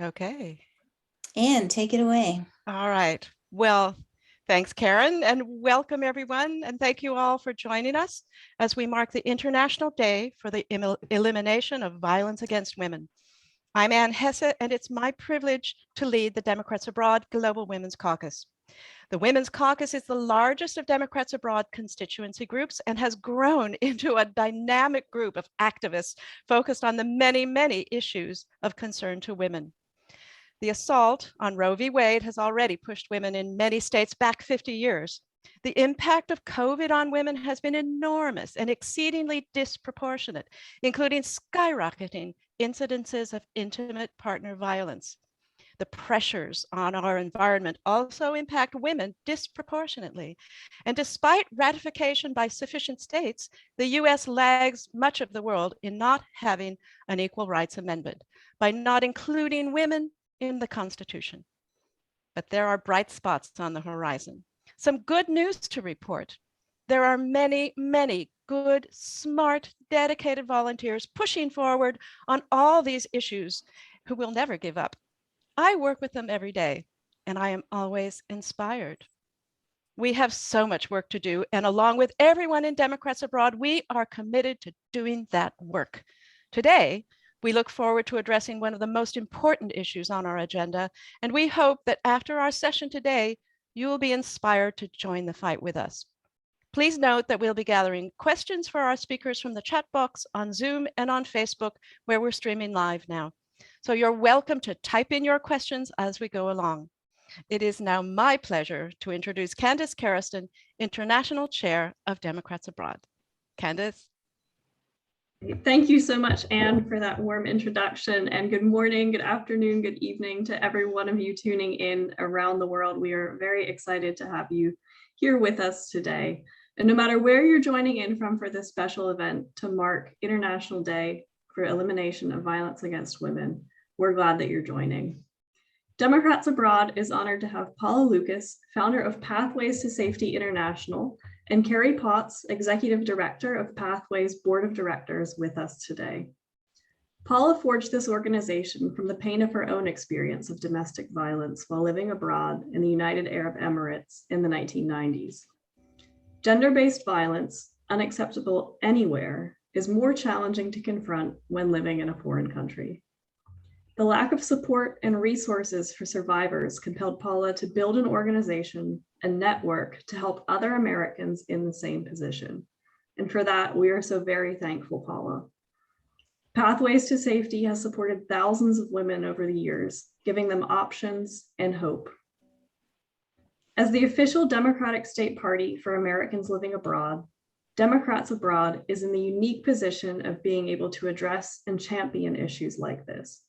Okay. And take it away. All right. Well, thanks, Karen, and welcome everyone. And thank you all for joining us as we mark the International Day for the Elimination of Violence Against Women. I'm Ann Hesse, and it's my privilege to lead the Democrats Abroad Global Women's Caucus. The Women's Caucus is the largest of Democrats Abroad constituency groups and has grown into a dynamic group of activists focused on the many, many issues of concern to women. The assault on Roe v. Wade has already pushed women in many states back 50 years. The impact of COVID on women has been enormous and exceedingly disproportionate, including skyrocketing incidences of intimate partner violence. The pressures on our environment also impact women disproportionately. And despite ratification by sufficient states, the US lags much of the world in not having an Equal Rights Amendment, by not including women in the Constitution. But there are bright spots on the horizon. Some good news to report. There are many, many good, smart, dedicated volunteers pushing forward on all these issues who will never give up. I work with them every day, and I am always inspired. We have so much work to do, and along with everyone in Democrats Abroad, we are committed to doing that work. Today, we look forward to addressing one of the most important issues on our agenda, and we hope that after our session today, you will be inspired to join the fight with us. Please note that we'll be gathering questions for our speakers from the chat box on Zoom and on Facebook, where we're streaming live now. So you're welcome to type in your questions as we go along. It is now my pleasure to introduce Candace Kerriston, International Chair of Democrats Abroad. Candace. Thank you so much, Anne, for that warm introduction, and good morning, good afternoon, good evening to every one of you tuning in around the world. We are very excited to have you here with us today. And no matter where you're joining in from for this special event to mark International Day for Elimination of Violence Against Women, we're glad that you're joining. Democrats Abroad is honored to have Paula Lucas, founder of Pathways to Safety International, and Carrie Potts, Executive Director of Pathways Board of Directors, with us today. Paula forged this organization from the pain of her own experience of domestic violence while living abroad in the United Arab Emirates in the 1990s. Gender-based violence, unacceptable anywhere, is more challenging to confront when living in a foreign country. The lack of support and resources for survivors compelled Paula to build an organization, a network, to help other Americans in the same position. And for that, we are so very thankful, Paula. Pathways to Safety has supported thousands of women over the years, giving them options and hope. As the official Democratic State Party for Americans living abroad, Democrats Abroad is in the unique position of being able to address and champion issues like this.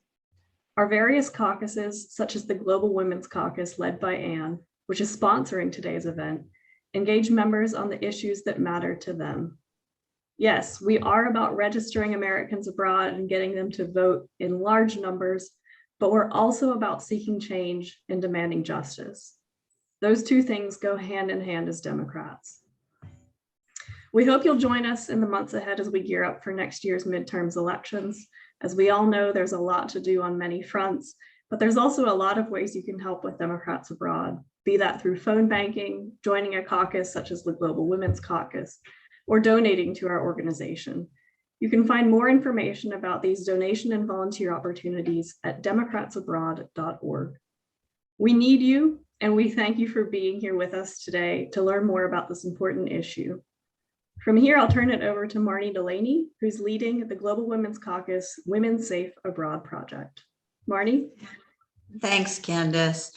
Our various caucuses, such as the Global Women's Caucus led by Anne, which is sponsoring today's event, engage members on the issues that matter to them. Yes, we are about registering Americans abroad and getting them to vote in large numbers, but we're also about seeking change and demanding justice. Those two things go hand in hand as Democrats. We hope you'll join us in the months ahead as we gear up for next year's midterms elections. As we all know, there's a lot to do on many fronts, but there's also a lot of ways you can help with Democrats Abroad, be that through phone banking, joining a caucus such as the Global Women's Caucus, or donating to our organization. You can find more information about these donation and volunteer opportunities at democratsabroad.org. We need you, and we thank you for being here with us today to learn more about this important issue. From here, I'll turn it over to Marnie Delaney, who's leading the Global Women's Caucus Women Safe Abroad project. Marnie? Thanks, Candace.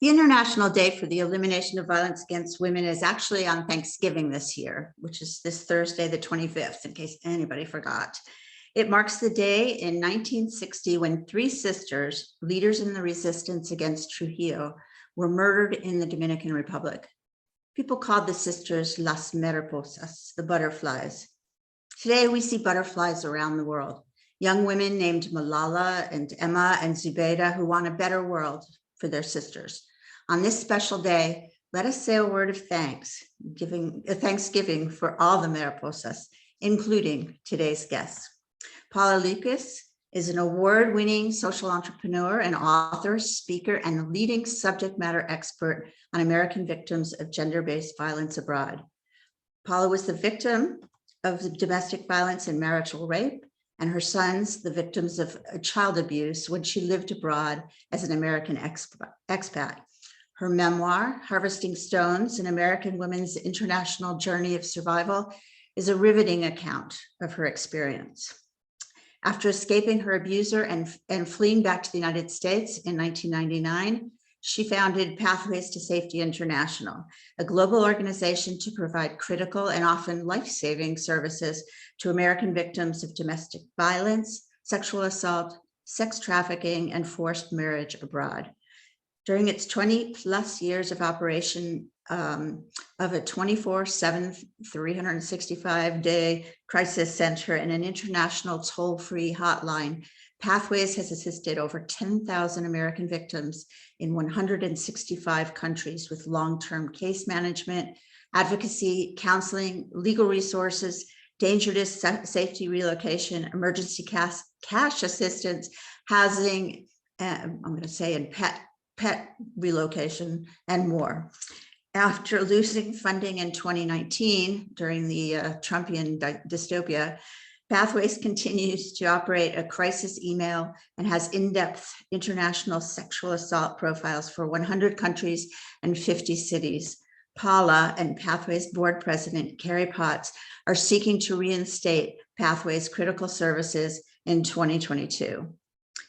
The International Day for the Elimination of Violence Against Women is actually on Thanksgiving this year, which is this Thursday, the 25th, in case anybody forgot. It marks the day in 1960 when three sisters, leaders in the resistance against Trujillo, were murdered in the Dominican Republic. People called the sisters las mariposas, the butterflies. Today, we see butterflies around the world. Young women named Malala and Emma and Zubeida who want a better world for their sisters. On this special day, let us say a word of thanks, thanksgiving for all the mariposas, including today's guests. Paula Lucas is an award-winning social entrepreneur and author, speaker, and leading subject matter expert on American victims of gender-based violence abroad. Paula was the victim of the domestic violence and marital rape, and her sons, the victims of child abuse when she lived abroad as an American expat. Her memoir, Harvesting Stones, An American Women's International Journey of Survival, is a riveting account of her experience. After escaping her abuser and fleeing back to the United States in 1999, she founded Pathways to Safety International, a global organization to provide critical and often life-saving services to American victims of domestic violence, sexual assault, sex trafficking, and forced marriage abroad. During its 20+ years of operation of a 24/7, 365-day crisis center and an international toll-free hotline, Pathways has assisted over 10,000 American victims in 165 countries with long-term case management, advocacy, counseling, legal resources, dangerous safety relocation, emergency cash assistance, housing, I'm going to say, and pet relocation, and more. After losing funding in 2019 during the Trumpian dystopia, Pathways continues to operate a crisis email and has in-depth international sexual assault profiles for 100 countries and 50 cities. Paula and Pathways board president Carrie Potts are seeking to reinstate Pathways critical services in 2022.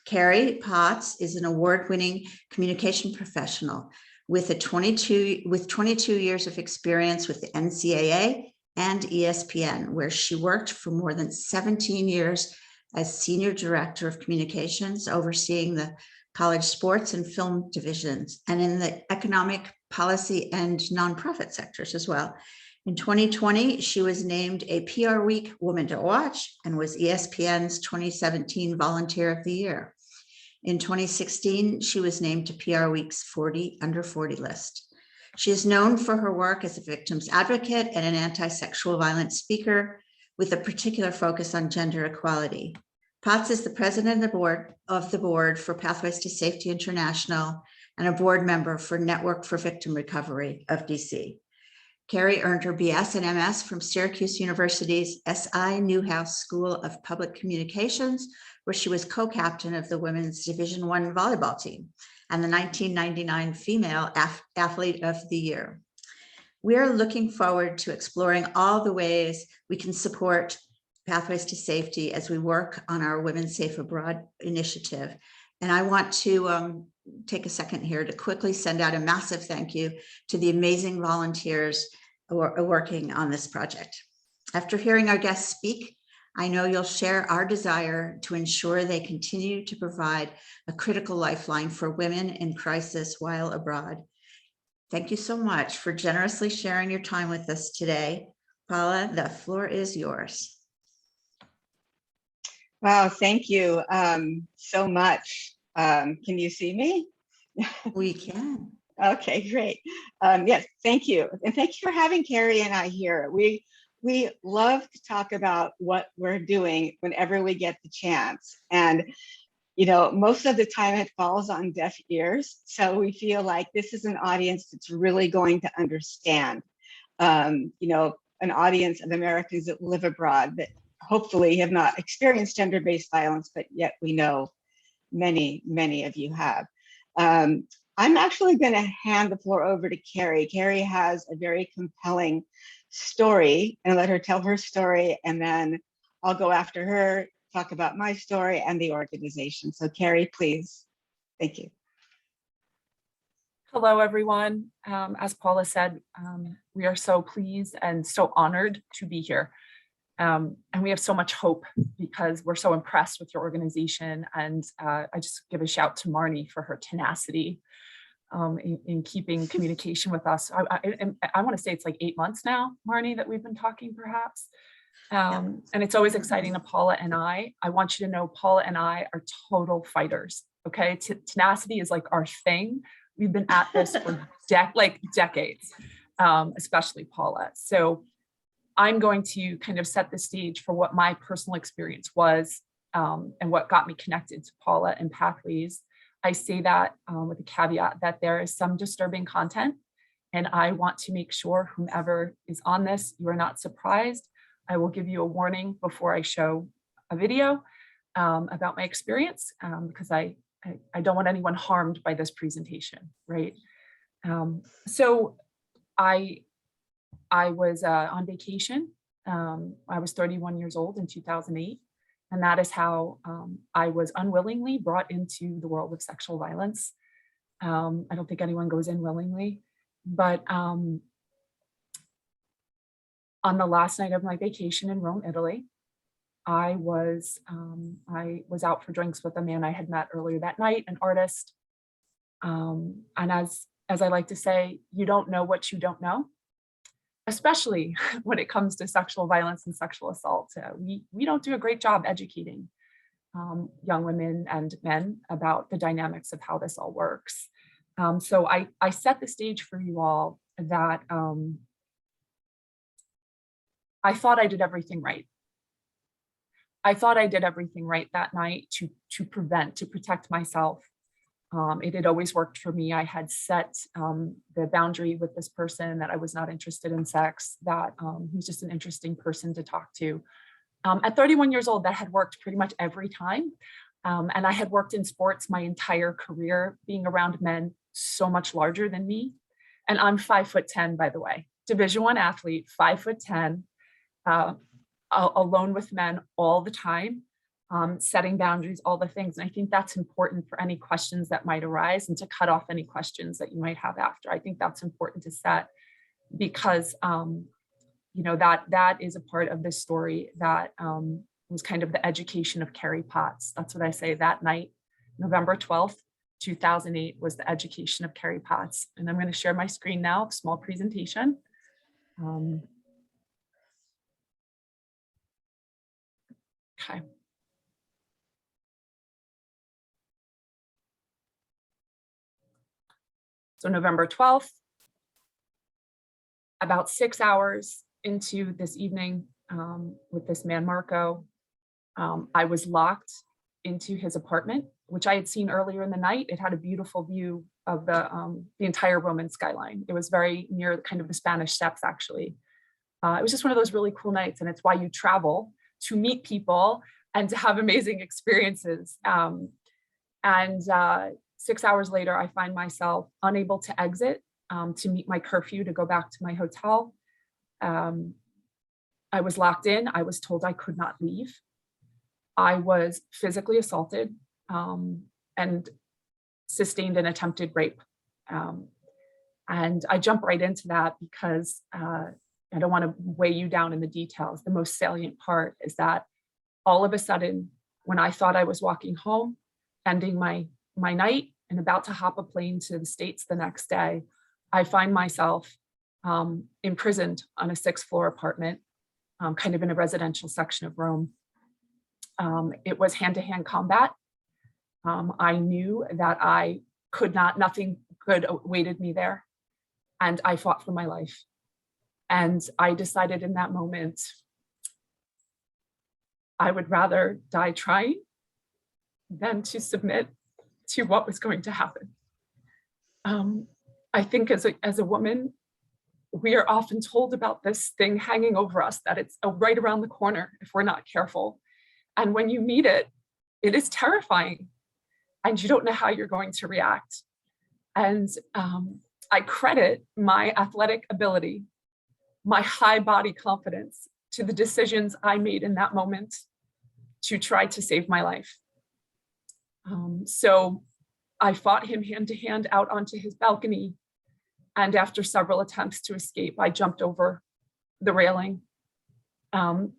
Carrie Potts is an award-winning communication professional with 22 years of experience with the NCAA and ESPN, where she worked for more than 17 years as Senior Director of Communications, overseeing the college sports and film divisions, and in the economic, policy, and nonprofit sectors as well. In 2020, she was named a PR Week Woman to Watch and was ESPN's 2017 Volunteer of the Year. In 2016, she was named to PR Week's 40 Under 40 list. She is known for her work as a victims advocate and an anti-sexual violence speaker with a particular focus on gender equality. Potts is the president of the board for Pathways to Safety International and a board member for Network for Victim Recovery of DC. Carrie earned her BS and MS from Syracuse University's S.I. Newhouse School of Public Communications, where she was co-captain of the Women's Division I volleyball team and the 1999 Female Athlete of the Year. We are looking forward to exploring all the ways we can support Pathways to Safety as we work on our Women Safe Abroad initiative. And I want to take a second here to quickly send out a massive thank you to the amazing volunteers who are working on this project. After hearing our guests speak, I know you'll share our desire to ensure they continue to provide a critical lifeline for women in crisis while abroad. Thank you so much for generously sharing your time with us today. Paula, the floor is yours. Wow, thank you so much. Can you see me? We can. Okay, great. Yes, thank you. And thank you for having Carrie and I here. We love to talk about what we're doing whenever we get the chance. And, you know, most of the time it falls on deaf ears. So we feel like this is an audience that's really going to understand, you know, an audience of Americans that live abroad that hopefully have not experienced gender-based violence, but yet we know many, many of you have. I'm actually going to hand the floor over to Carrie. Carrie has a very compelling story, and let her tell her story, and then I'll go after her, talk about my story and the organization. So Carrie, please. Thank you. Hello, everyone. As Paula said, we are so pleased and so honored to be here. And we have so much hope because we're so impressed with your organization. And I just give a shout to Marnie for her tenacity in keeping communication with us. I want to say it's like 8 months now, Marnie, that we've been talking perhaps. And it's always exciting to Paula and I want you to know Paula and I are total fighters, okay? Tenacity is like our thing. We've been at this for decades, especially Paula. So I'm going to kind of set the stage for what my personal experience was and what got me connected to Paula and Pathways. I say that with the caveat that there is some disturbing content, and I want to make sure whomever is on this, you are not surprised. I will give you a warning before I show a video about my experience, because I don't want anyone harmed by this presentation, right? So I was on vacation. I was 31 years old in 2008. And that is how I was unwillingly brought into the world of sexual violence. I don't think anyone goes in willingly, but on the last night of my vacation in Rome, Italy, I was out for drinks with a man I had met earlier that night, an artist. And as I like to say, you don't know what you don't know, especially when it comes to sexual violence and sexual assault. We don't do a great job educating young women and men about the dynamics of how this all works. So I set the stage for you all that I thought I did everything right. I thought I did everything right that night to protect myself. It had always worked for me. I had set the boundary with this person that I was not interested in sex, that he's just an interesting person to talk to. At 31 years old, that had worked pretty much every time. And I had worked in sports my entire career, being around men so much larger than me. And I'm 5'10", by the way, Division I athlete, 5'10", alone with men all the time. Setting boundaries, all the things. And I think that's important for any questions that might arise and to cut off any questions that you might have after. I think that's important to set because, that is a part of this story that was kind of the education of Carrie Potts. That's what I say that night, November 12th, 2008 was the education of Carrie Potts. And I'm going to share my screen now, small presentation. Okay. So November 12th, about 6 hours into this evening with this man, Marco, I was locked into his apartment, which I had seen earlier in the night. It had a beautiful view of the entire Roman skyline. It was very near kind of the Spanish Steps, actually. It was just one of those really cool nights, and it's why you travel to meet people and to have amazing experiences. 6 hours later, I find myself unable to exit to meet my curfew to go back to my hotel. I was locked in. I was told I could not leave. I was physically assaulted and sustained an attempted rape. And I jump right into that because I don't want to weigh you down in the details. The most salient part is that all of a sudden, when I thought I was walking home, ending my night and about to hop a plane to the States the next day, I find myself imprisoned on a 6th floor apartment, kind of in a residential section of Rome. It was hand-to-hand combat. I knew that I could not, nothing good awaited me there. And I fought for my life. And I decided in that moment, I would rather die trying than to submit to what was going to happen. I think as a woman, we are often told about this thing hanging over us, that it's right around the corner if we're not careful. And when you meet it, it is terrifying and you don't know how you're going to react. And I credit my athletic ability, my high body confidence to the decisions I made in that moment to try to save my life. So I fought him hand to hand out onto his balcony. And after several attempts to escape, I jumped over the railing. And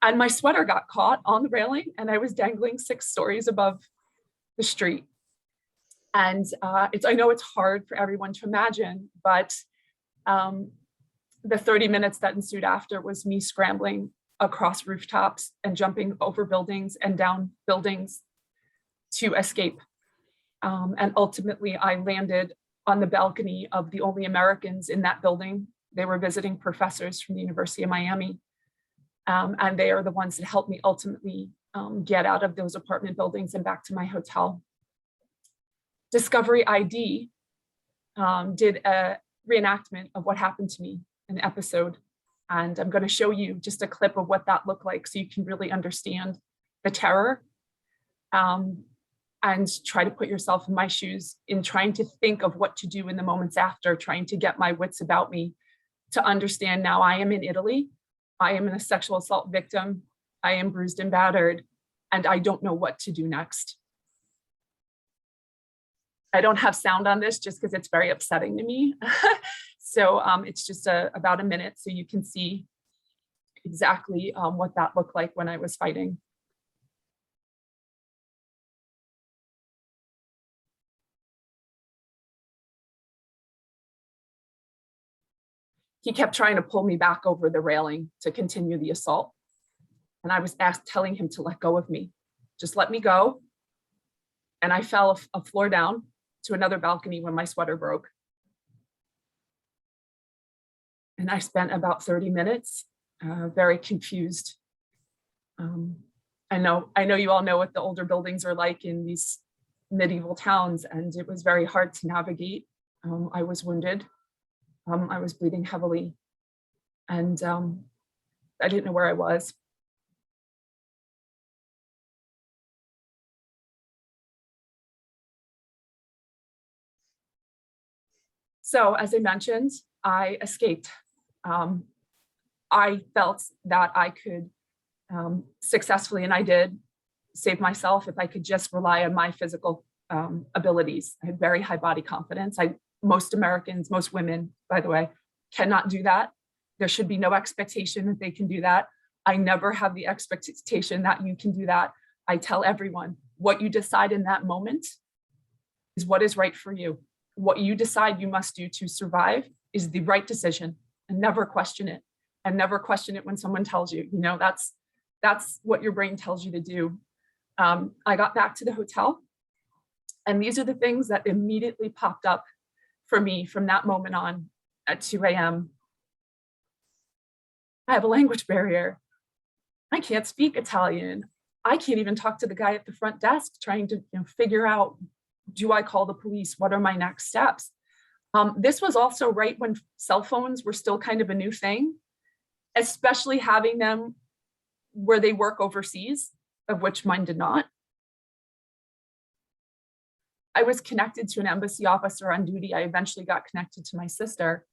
my sweater got caught on the railing and I was dangling 6 stories above the street. And I know it's hard for everyone to imagine, but the 30 minutes that ensued after was me scrambling across rooftops and jumping over buildings and down buildings to escape. And ultimately I landed on the balcony of the only Americans in that building. They were visiting professors from the University of Miami. And they are the ones that helped me ultimately get out of those apartment buildings and back to my hotel. Discovery ID did a reenactment of what happened to me, an episode. And I'm going to show you just a clip of what that looked like so you can really understand the terror and try to put yourself in my shoes in trying to think of what to do in the moments after, trying to get my wits about me to understand now I am in Italy. I am a sexual assault victim. I am bruised and battered, and I don't know what to do next. I don't have sound on this just because it's very upsetting to me. So it's just about a minute so you can see exactly what that looked like when I was fighting. He kept trying to pull me back over the railing to continue the assault. And I was telling him to let go of me. Just let me go. And I fell a floor down to another balcony when my sweater broke. And I spent about 30 minutes very confused. I know you all know what the older buildings are like in these medieval towns, and it was very hard to navigate. I was wounded. I was bleeding heavily, and I didn't know where I was. So as I mentioned, I escaped. I felt that I could successfully, and I did, save myself if I could just rely on my physical abilities. I had very high body confidence. Most Americans, most women, by the way, cannot do that. There should be no expectation that they can do that. I never have the expectation that you can do that. I tell everyone, what you decide in that moment is what is right for you. What you decide you must do to survive is the right decision, and never question it. And never question it when someone tells you, that's what your brain tells you to do. I got back to the hotel, and these are the things that immediately popped up for me from that moment on at 2 a.m. I have a language barrier. I can't speak Italian. I can't even talk to the guy at the front desk trying to figure out, do I call the police? What are my next steps? This was also right when cell phones were still kind of a new thing, especially having them where they work overseas, of which mine did not. I was connected to an embassy officer on duty. I eventually got connected to my sister.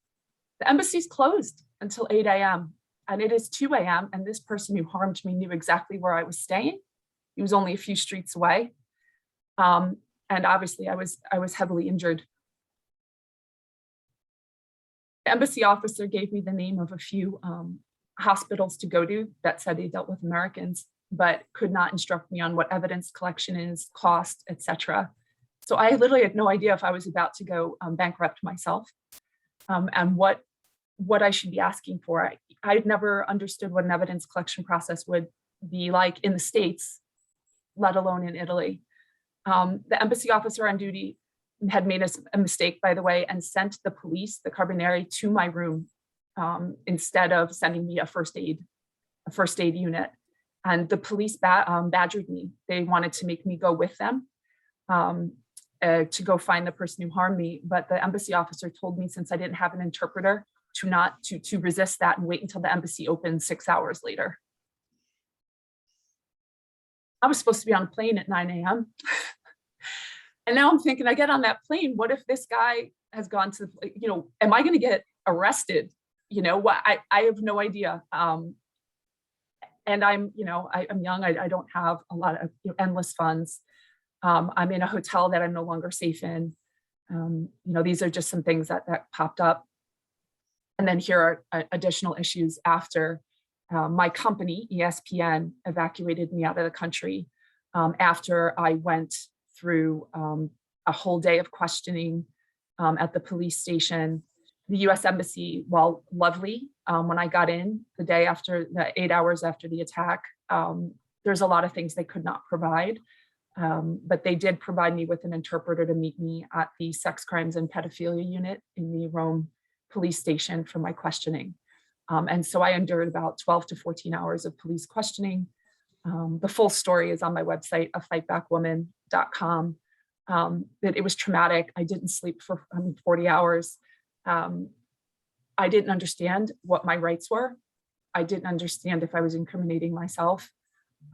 The embassy's closed until 8 a.m. and it is 2 a.m. and this person who harmed me knew exactly where I was staying. He was only a few streets away. And obviously I was heavily injured. The embassy officer gave me the name of a few hospitals to go to that said they dealt with Americans, but could not instruct me on what evidence collection is, cost, etc. So I literally had no idea if I was about to go bankrupt myself and what I should be asking for. I'd never understood what an evidence collection process would be like in the States, let alone in Italy. The embassy officer on duty had made a mistake, by the way, and sent the police, the Carabinieri, to my room instead of sending me a first aid unit. And the police badgered me. They wanted to make me go with them to go find the person who harmed me. But the embassy officer told me, since I didn't have an interpreter, to resist that and wait until the embassy opened 6 hours later. I was supposed to be on a plane at 9 a.m. And now I'm thinking, I get on that plane, what if this guy has gone to, am I going to get arrested? I have no idea. And I'm young, I don't have a lot of endless funds. I'm in a hotel that I'm no longer safe in. These are just some things that popped up. And then here are additional issues after my company, ESPN, evacuated me out of the country after I went through a whole day of questioning at the police station. The US Embassy, while lovely, when I got in the day after, the 8 hours after the attack, there's a lot of things they could not provide. But they did provide me with an interpreter to meet me at the sex crimes and pedophilia unit in the Rome police station for my questioning. And so I endured about 12 to 14 hours of police questioning. The full story is on my website, afightbackwoman.com. That it was traumatic. I didn't sleep for 40 hours. I didn't understand what my rights were. I didn't understand if I was incriminating myself.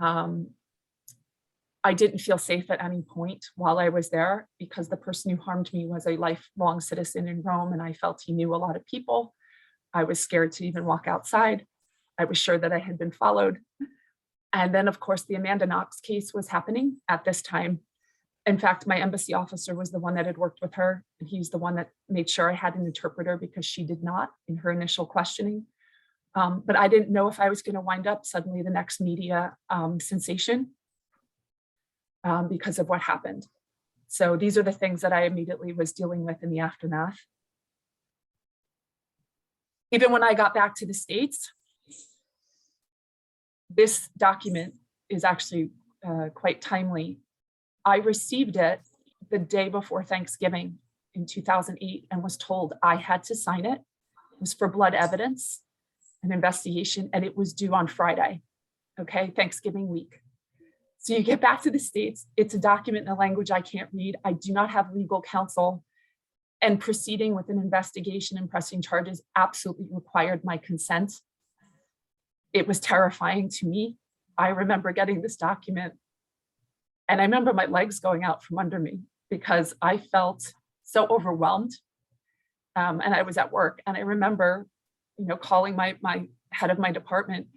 I didn't feel safe at any point while I was there because the person who harmed me was a lifelong citizen in Rome, and I felt he knew a lot of people. I was scared to even walk outside. I was sure that I had been followed. And then, of course, the Amanda Knox case was happening at this time. In fact, my embassy officer was the one that had worked with her, and he's the one that made sure I had an interpreter because she did not in her initial questioning. But I didn't know if I was going to wind up suddenly the next media sensation because of what happened. So these are the things that I immediately was dealing with in the aftermath. Even when I got back to the States, this document is actually quite timely. I received it the day before Thanksgiving in 2008 and was told I had to sign it. It was for blood evidence, an investigation, and it was due on Friday, okay, Thanksgiving week. So you get back to the States, it's a document in a language I can't read. I do not have legal counsel, and proceeding with an investigation and pressing charges absolutely required my consent. It was terrifying to me. I remember getting this document and I remember my legs going out from under me because I felt so overwhelmed. And I was at work, and I remember, calling my head of my department,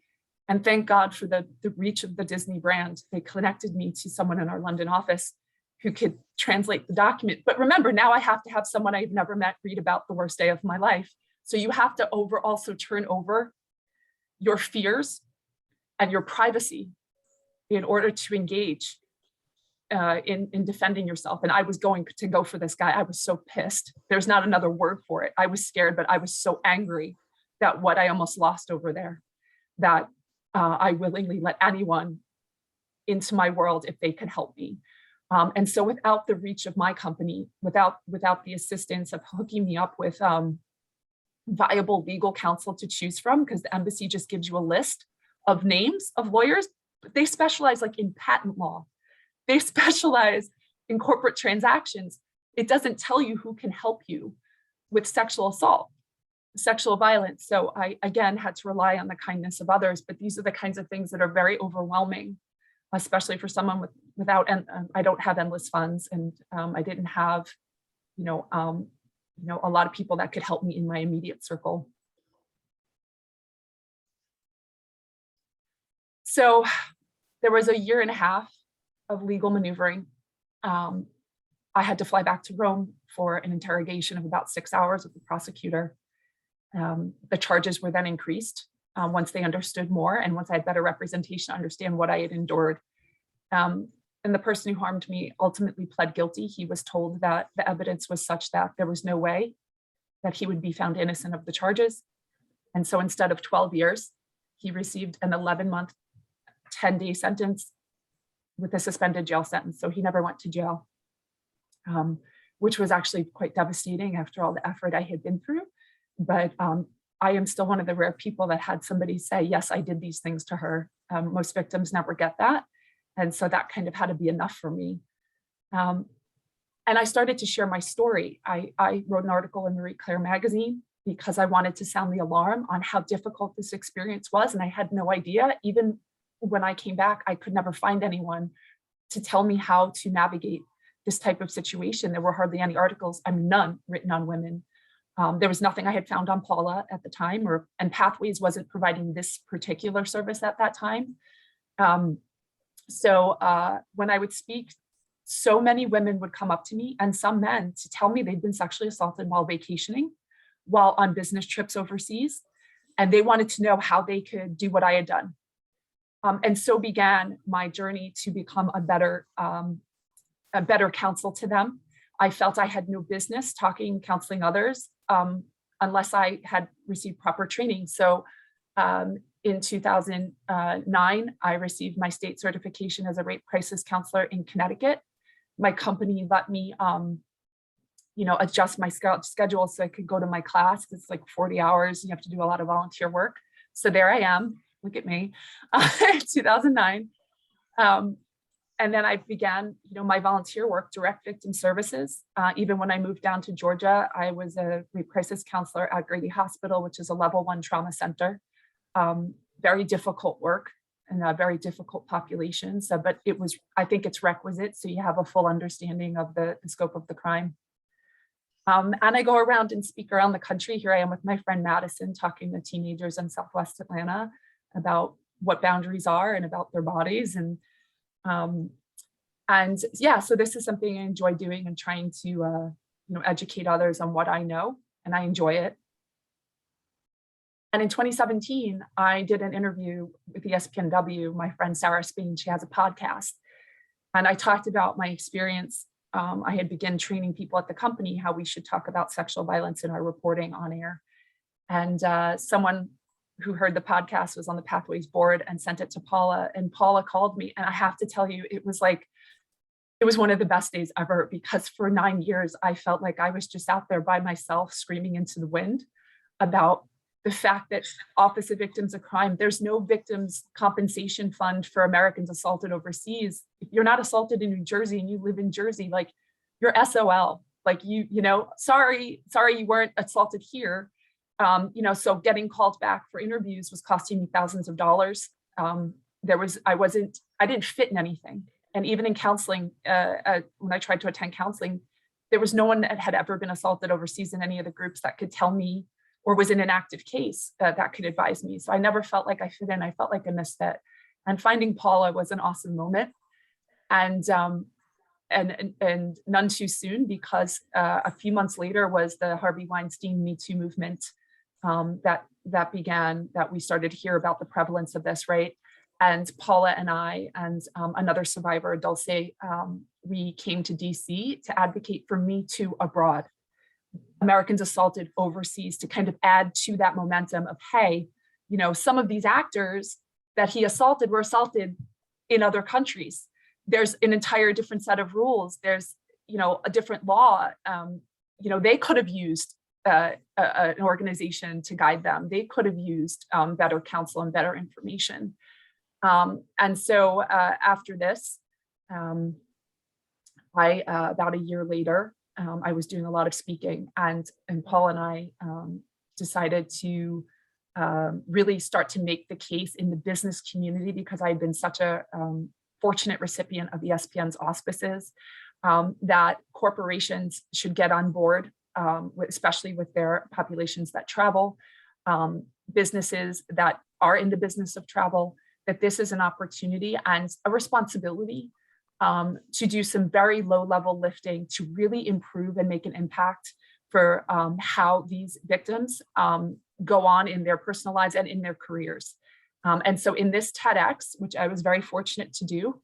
and thank God for the reach of the Disney brand. They connected me to someone in our London office who could translate the document. But remember, now I have to have someone I've never met read about the worst day of my life. So you have to also turn over your fears and your privacy in order to engage in defending yourself. And I was going to go for this guy. I was so pissed. There's not another word for it. I was scared, but I was so angry that what I almost lost over there, that I willingly let anyone into my world if they could help me. And so without the reach of my company, without the assistance of hooking me up with viable legal counsel to choose from, because the embassy just gives you a list of names of lawyers, but they specialize like in patent law. They specialize in corporate transactions. It doesn't tell you who can help you with sexual assault, sexual violence. So I, again, had to rely on the kindness of others, but these are the kinds of things that are very overwhelming, especially for someone without, and I don't have endless funds, and I didn't have, a lot of people that could help me in my immediate circle. So there was a year and a half of legal maneuvering. I had to fly back to Rome for an interrogation of about 6 hours with the prosecutor. The charges were then increased once they understood more, and once I had better representation to understand what I had endured. And the person who harmed me ultimately pled guilty. He was told that the evidence was such that there was no way that he would be found innocent of the charges. And so instead of 12 years, he received an 11-month, 10-day sentence with a suspended jail sentence. So he never went to jail, which was actually quite devastating after all the effort I had been through. But I am still one of the rare people that had somebody say, yes, I did these things to her. Most victims never get that. And so that kind of had to be enough for me. And I started to share my story. I wrote an article in Marie Claire magazine because I wanted to sound the alarm on how difficult this experience was. And I had no idea. Even when I came back, I could never find anyone to tell me how to navigate this type of situation. There were hardly any articles, none written on women. There was nothing I had found on Paula at the time, and Pathways wasn't providing this particular service at that time. So when I would speak, so many women would come up to me, and some men, to tell me they'd been sexually assaulted while vacationing, while on business trips overseas, and they wanted to know how they could do what I had done. And so began my journey to become a better counsel to them. I felt I had no business counseling others unless I had received proper training. So in 2009, I received my state certification as a rape crisis counselor in Connecticut. My company let me, adjust my schedule so I could go to my class. It's like 40 hours. You have to do a lot of volunteer work. So there I am. Look at me, 2009. And then I began, my volunteer work, direct victim services. Even when I moved down to Georgia, I was a rape crisis counselor at Grady Hospital, which is a level 1 trauma center. Very difficult work and very difficult populations, but I think it's requisite so you have a full understanding of the scope of the crime. And I go around and speak around the country. Here I am with my friend Madison talking to teenagers in Southwest Atlanta about what boundaries are and about their bodies. And yeah, so this is something I enjoy doing and trying to, educate others on what I know, and I enjoy it. And in 2017, I did an interview with the SPNW, my friend Sarah Spain, she has a podcast. And I talked about my experience. I had begun training people at the company how we should talk about sexual violence in our reporting on air. And someone who heard the podcast was on the Pathways board and sent it to Paula. And Paula called me. And I have to tell you, it was one of the best days ever, because for 9 years, I felt like I was just out there by myself screaming into the wind about the fact that opposite victims of crime, there's no victims compensation fund for Americans assaulted overseas. If you're not assaulted in New Jersey and you live in Jersey, like you're SOL, like sorry you weren't assaulted here. So getting called back for interviews was costing me thousands of dollars. I didn't fit in anything. And even in counseling, when I tried to attend counseling, there was no one that had ever been assaulted overseas in any of the groups that could tell me, or was in an active case that could advise me. So I never felt like I fit in. I felt like a misfit. And finding Paula was an awesome moment. And none too soon, because a few months later was the Harvey Weinstein Me Too movement that began, that we started to hear about the prevalence of this, right? And Paula and I and another survivor, Dulce, we came to DC to advocate for Me Too abroad. Americans assaulted overseas, to kind of add to that momentum of, hey, some of these actors that he assaulted were assaulted in other countries. There's an entire different set of rules. There's, a different law. They could have used an organization to guide them. They could have used better counsel and better information. And so after this, about a year later, I was doing a lot of speaking, and Paul and I decided to really start to make the case in the business community, because I had been such a fortunate recipient of the ESPN's auspices, that corporations should get on board, especially with their populations that travel, businesses that are in the business of travel, that this is an opportunity and a responsibility to do some very low-level lifting to really improve and make an impact for how these victims go on in their personal lives and in their careers. And so in this TEDx, which I was very fortunate to do,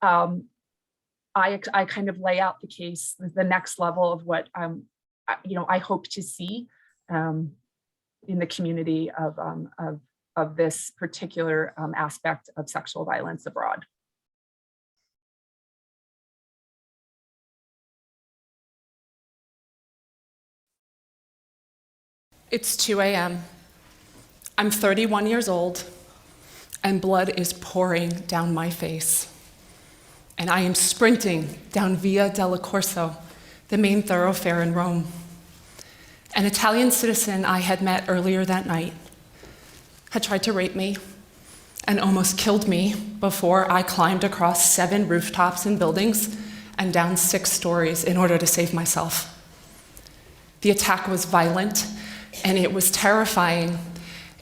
I kind of lay out the case, the next level of what I hope to see in the community of this particular aspect of sexual violence abroad. It's 2 a.m. I'm 31 years old, and blood is pouring down my face. And I am sprinting down Via della Corso, the main thoroughfare in Rome. An Italian citizen I had met earlier that night had tried to rape me and almost killed me before I climbed across 7 rooftops and buildings and down 6 stories in order to save myself. The attack was violent, and it was terrifying,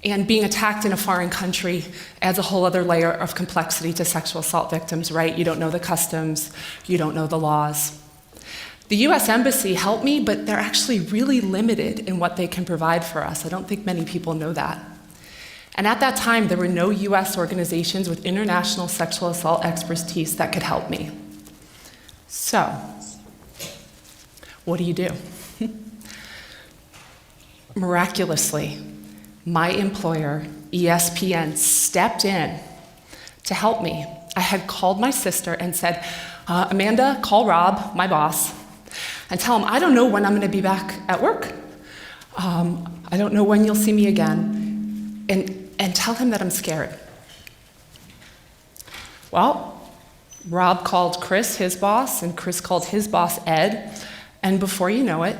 and being attacked in a foreign country adds a whole other layer of complexity to sexual assault victims, right? You don't know the customs, you don't know the laws. The US Embassy helped me, but they're actually really limited in what they can provide for us. I don't think many people know that. And at that time, there were no US organizations with international sexual assault expertise that could help me. So, what do you do? Miraculously, my employer, ESPN, stepped in to help me. I had called my sister and said, Amanda, call Rob, my boss, and tell him I don't know when I'm going to be back at work. I don't know when you'll see me again, and tell him that I'm scared. Well, Rob called Chris his boss, and Chris called his boss Ed, and before you know it,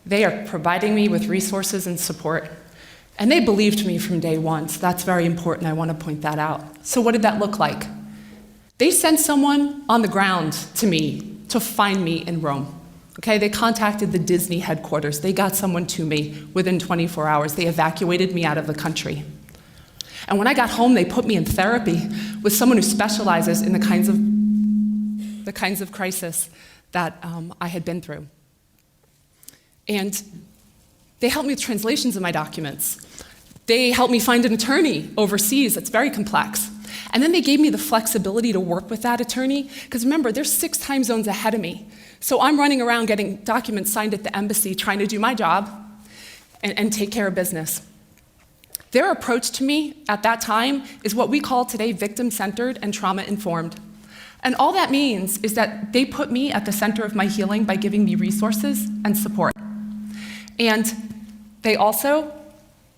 they are providing me with resources and support. And they believed me from day one, so that's very important. I want to point that out. So what did that look like? They sent someone on the ground to me to find me in Rome. Okay, they contacted the Disney headquarters. They got someone to me within 24 hours. They evacuated me out of the country. And when I got home, they put me in therapy with someone who specializes in the kinds of crisis that I had been through. And they helped me with translations of my documents. They helped me find an attorney overseas that's very complex. And then they gave me the flexibility to work with that attorney, because remember, they're 6 time zones ahead of me. So I'm running around getting documents signed at the embassy, trying to do my job and take care of business. Their approach to me at that time is what we call today victim-centered and trauma-informed. And all that means is that they put me at the center of my healing by giving me resources and support. And they also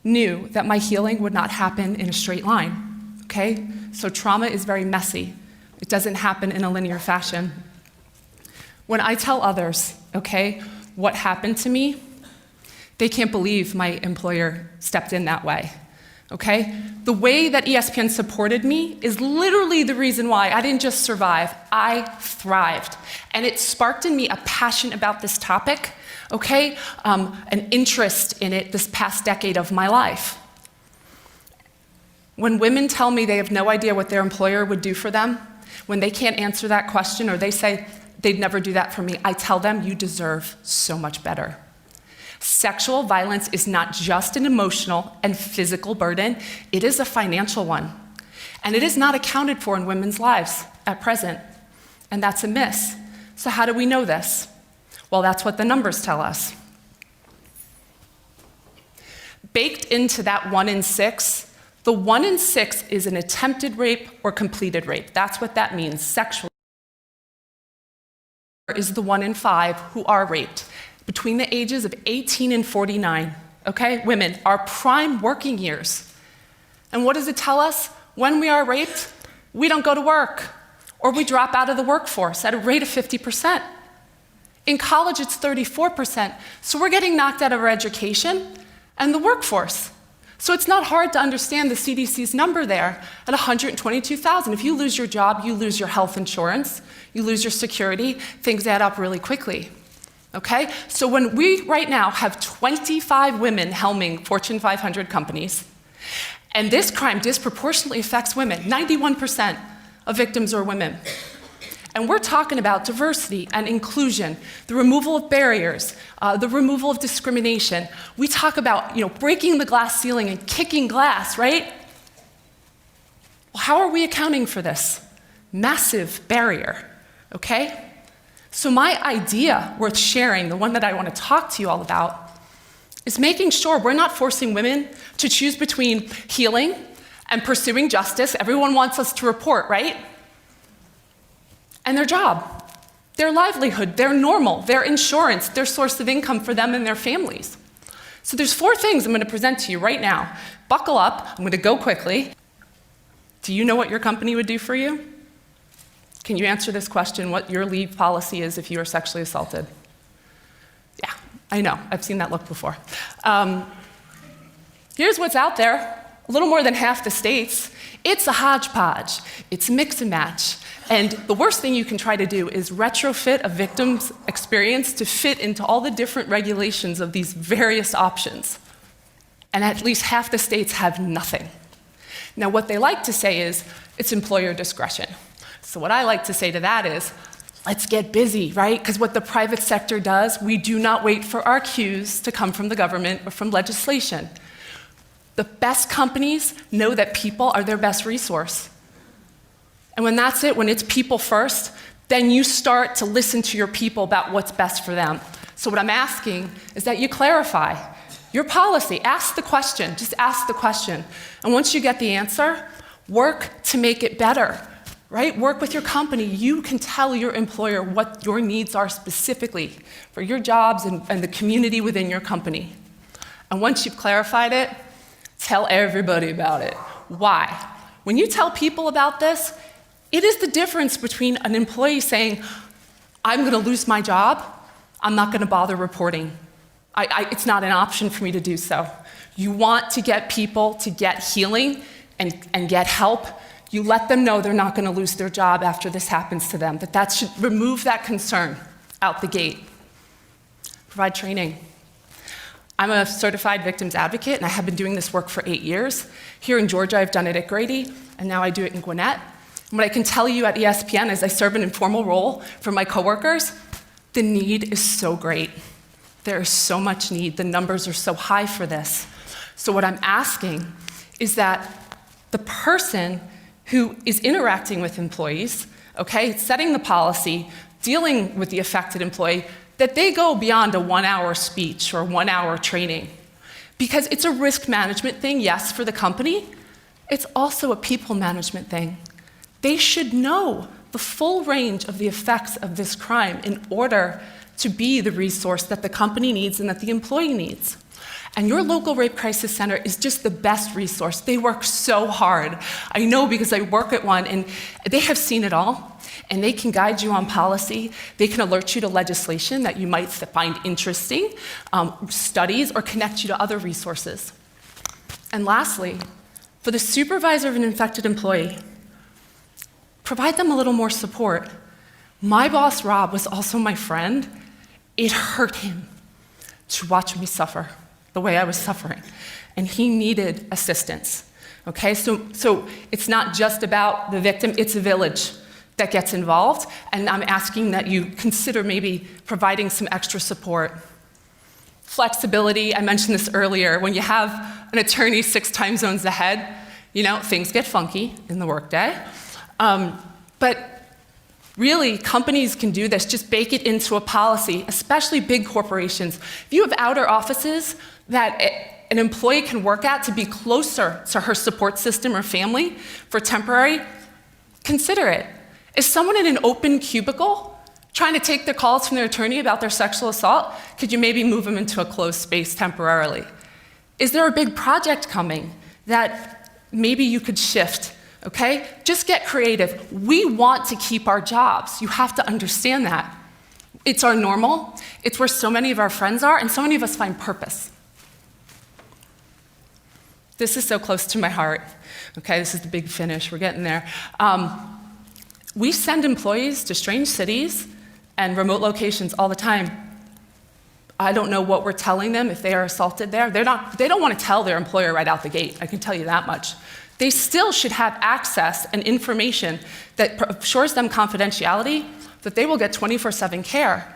knew that my healing would not happen in a straight line, okay? So trauma is very messy. It doesn't happen in a linear fashion. When I tell others, okay, what happened to me, they can't believe my employer stepped in that way, okay? The way that ESPN supported me is literally the reason why I didn't just survive, I thrived. And it sparked in me a passion about this topic, okay? An interest in it this past decade of my life. When women tell me they have no idea what their employer would do for them, when they can't answer that question or they say they'd never do that for me, I tell them you deserve so much better. Sexual violence is not just an emotional and physical burden, it is a financial one. And it is not accounted for in women's lives at present. And that's a miss. So how do we know this? Well, that's what the numbers tell us. Baked into that 1 in 6, the 1 in 6 is an attempted rape or completed rape. That's what that means, sexual is the 1 in 5 who are raped between the ages of 18 and 49, okay? Women, our prime working years. And what does it tell us? When we are raped, we don't go to work, or we drop out of the workforce at a rate of 50%. In college, it's 34%. So we're getting knocked out of our education and the workforce. So it's not hard to understand the CDC's number there at 122,000. If you lose your job, you lose your health insurance, you lose your security, things add up really quickly. Okay? So when we right now have 25 women helming Fortune 500 companies, and this crime disproportionately affects women, 91% of victims are women. And we're talking about diversity and inclusion, the removal of barriers, the removal of discrimination. We talk about, breaking the glass ceiling and kicking glass, right? Well, how are we accounting for this? Massive barrier, okay? So my idea worth sharing, the one that I want to talk to you all about, is making sure we're not forcing women to choose between healing and pursuing justice. Everyone wants us to report, right? And their job, their livelihood, their normal, their insurance, their source of income for them and their families. So there's 4 things I'm going to present to you right now. Buckle up, I'm going to go quickly. Do you know what your company would do for you? Can you answer this question, what your leave policy is if you are sexually assaulted? Yeah, I know, I've seen that look before. Here's what's out there, a little more than half the states. It's a hodgepodge, it's mix and match. And the worst thing you can try to do is retrofit a victim's experience to fit into all the different regulations of these various options. And at least half the states have nothing. Now, what they like to say is, it's employer discretion. So what I like to say to that is, let's get busy, right? Because what the private sector does, we do not wait for our cues to come from the government or from legislation. The best companies know that people are their best resource. And when that's it, when it's people first, then you start to listen to your people about what's best for them. So what I'm asking is that you clarify your policy. Ask the question, just ask the question. And once you get the answer, work to make it better, right? Work with your company. You can tell your employer what your needs are specifically for your jobs and the community within your company. And once you've clarified it, tell everybody about it. Why? When you tell people about this, It is the difference between an employee saying, I'm going to lose my job, I'm not going to bother reporting. It's not an option for me to do so. You want to get people to get healing and get help. You let them know they're not going to lose their job after this happens to them, that should remove that concern out the gate. Provide training. I'm a certified victims advocate, and I have been doing this work for 8 years. Here in Georgia, I've done it at Grady, and now I do it in Gwinnett. And what I can tell you at ESPN is I serve an informal role for my coworkers. The need is so great. There is so much need. The numbers are so high for this. So what I'm asking is that the person who is interacting with employees, okay, setting the policy, dealing with the affected employee, that they go beyond a 1-hour speech or 1-hour training. Because it's a risk management thing, yes, for the company. It's also a people management thing. They should know the full range of the effects of this crime in order to be the resource that the company needs and that the employee needs. And your local rape crisis center is just the best resource. They work so hard. I know because I work at one, and they have seen it all, and they can guide you on policy. They can alert you to legislation that you might find interesting, studies, or connect you to other resources. And lastly, for the supervisor of an infected employee, provide them a little more support. My boss, Rob, was also my friend. It hurt him to watch me suffer the way I was suffering, and he needed assistance, okay? So it's not just about the victim, it's a village that gets involved, and I'm asking that you consider maybe providing some extra support. Flexibility, I mentioned this earlier, when you have an attorney 6 time zones ahead, you know, things get funky in the workday. But really, companies can do this, just bake it into a policy, especially big corporations. If you have outer offices that an employee can work at to be closer to her support system or family for temporary, consider it. Is someone in an open cubicle trying to take their calls from their attorney about their sexual assault? Could you maybe move them into a closed space temporarily? Is there a big project coming that maybe you could shift? Okay? Just get creative. We want to keep our jobs. You have to understand that. It's our normal. It's where so many of our friends are, and so many of us find purpose. This is so close to my heart. Okay, this is the big finish. We're getting there. We send employees to strange cities and remote locations all the time. I don't know what we're telling them if they are assaulted there. They don't want to tell their employer right out the gate. I can tell you that much. They still should have access and information that assures them confidentiality, that they will get 24/7 care.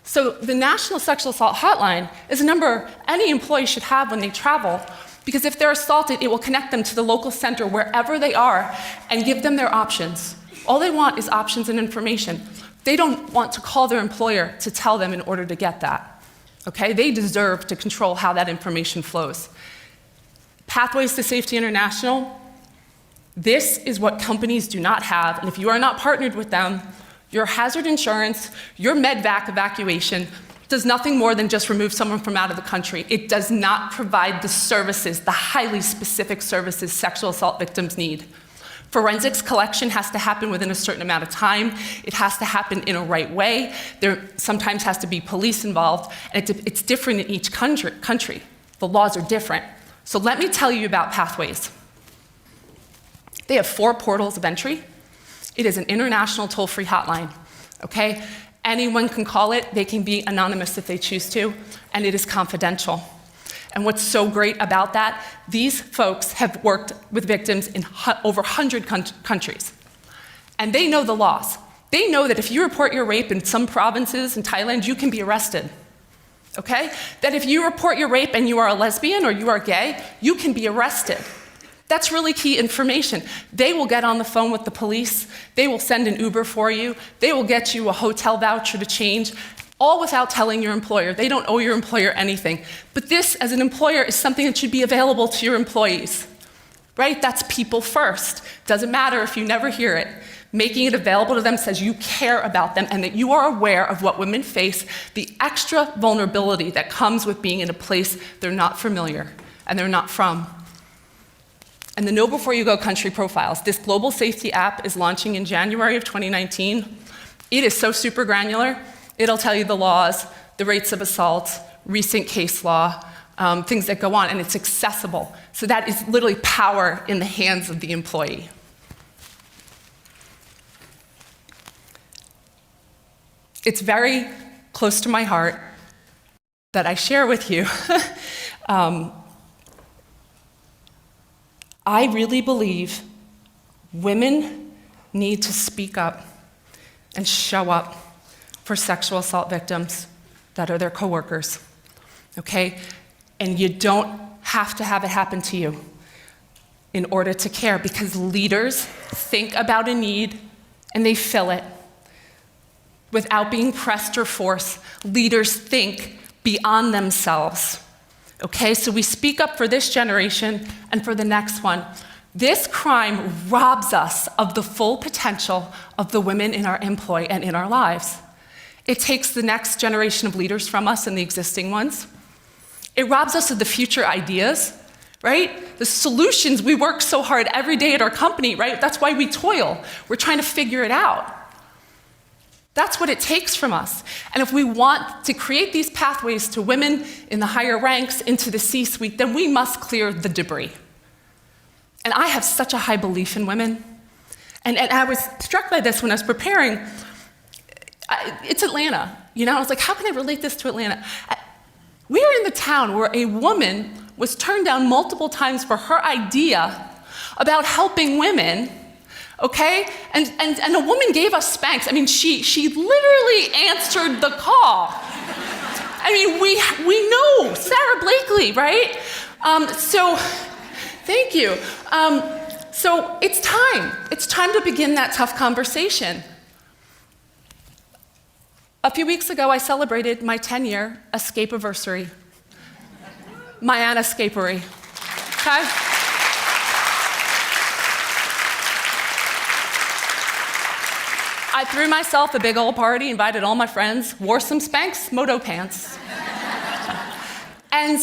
So the National Sexual Assault Hotline is a number any employee should have when they travel, because if they're assaulted, it will connect them to the local center wherever they are and give them their options. All they want is options and information. They don't want to call their employer to tell them in order to get that. Okay? They deserve to control how that information flows. Pathways to Safety International, this is what companies do not have, and if you are not partnered with them, your hazard insurance, your medvac evacuation does nothing more than just remove someone from out of the country. It does not provide the services, the highly specific services sexual assault victims need. Forensics collection has to happen within a certain amount of time. It has to happen in a right way. There sometimes has to be police involved, and it's different in each country. The laws are different. So let me tell you about Pathways. They have 4 portals of entry. It is an international toll-free hotline, okay? Anyone can call it. They can be anonymous if they choose to, and it is confidential. And what's so great about that, these folks have worked with victims in over 100 countries. And they know the laws. They know that if you report your rape in some provinces in Thailand, you can be arrested. Okay? That if you report your rape and you are a lesbian or you are gay, you can be arrested. That's really key information. They will get on the phone with the police. They will send an Uber for you. They will get you a hotel voucher to change, all without telling your employer. They don't owe your employer anything. But this, as an employer, is something that should be available to your employees, right? That's people first. Doesn't matter if you never hear it. Making it available to them says you care about them and that you are aware of what women face, the extra vulnerability that comes with being in a place they're not familiar and they're not from. and the Know Before You Go country profiles. This global safety app is launching in January of 2019. It is so super granular. It'll tell you the laws, the rates of assault, recent case law, things that go on, and it's accessible. So that is literally power in the hands of the employee. It's very close to my heart that I share with you. I really believe women need to speak up and show up for sexual assault victims that are their coworkers, okay? And you don't have to have it happen to you in order to care, because leaders think about a need and they fill it. Without being pressed or forced, leaders think beyond themselves. Okay, so we speak up for this generation and for the next one. This crime robs us of the full potential of the women in our employ and in our lives. It takes the next generation of leaders from us and the existing ones. It robs us of the future ideas, right? The solutions we work so hard every day at our company, right? That's why we toil. We're trying to figure it out. That's what it takes from us. And if we want to create these pathways to women in the higher ranks into the C-suite, then we must clear the debris. And I have such a high belief in women. And I was struck by this when I was preparing. It's Atlanta, you know? I was like, how can I relate this to Atlanta? We're in the town where a woman was turned down multiple times for her idea about helping women. Okay, and a woman gave us Spanx. I mean, she literally answered the call. I mean, we know Sarah Blakely, right? So, thank you. So it's time. It's time to begin that tough conversation. A few weeks ago, I celebrated my 10-year escape-iversary. My Anna-scapery. Okay? I threw myself a big old party, invited all my friends, wore some Spanx moto pants. And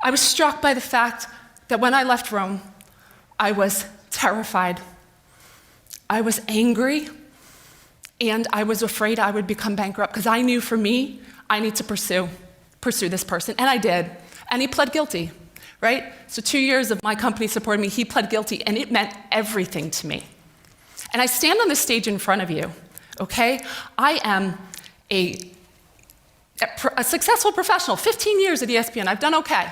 I was struck by the fact that when I left Rome, I was terrified. I was angry, and I was afraid I would become bankrupt, because I knew for me, I need to pursue this person, and I did. And he pled guilty, right? So 2 years of my company supporting me, he pled guilty, and it meant everything to me. And I stand on this stage in front of you, okay? I am a successful professional, 15 years at ESPN, I've done okay.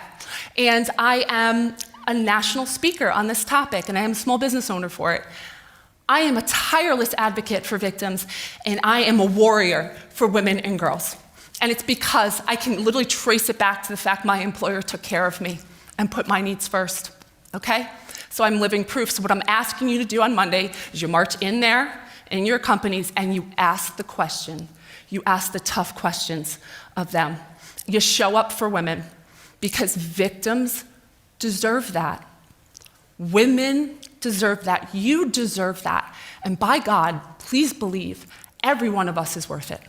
And I am a national speaker on this topic, and I am a small business owner for it. I am a tireless advocate for victims, and I am a warrior for women and girls. And it's because I can literally trace it back to the fact my employer took care of me and put my needs first, okay? So I'm living proof. So what I'm asking you to do on Monday is you march in there, in your companies, and you ask the question. You ask the tough questions of them. You show up for women, because victims deserve that. Women deserve that. You deserve that. And by God, please believe, every one of us is worth it.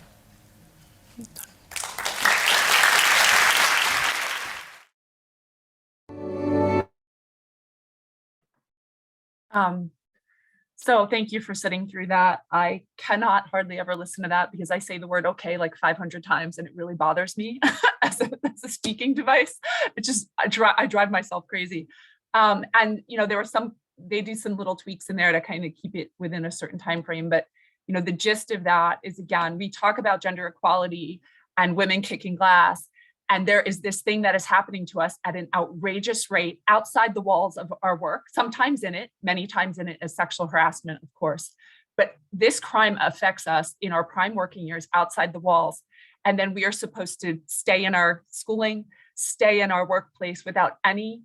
So thank you for sitting through that. I cannot hardly ever listen to that, because I say the word okay like 500 times, and it really bothers me as a speaking device. It just, I drive myself crazy. And you know, they do some little tweaks in there to kind of keep it within a certain time frame. But you know, the gist of that is, again, we talk about gender equality and women kicking glass. And there is this thing that is happening to us at an outrageous rate outside the walls of our work, sometimes in it, many times in it as sexual harassment, of course. But this crime affects us in our prime working years outside the walls. And then we are supposed to stay in our schooling, stay in our workplace without any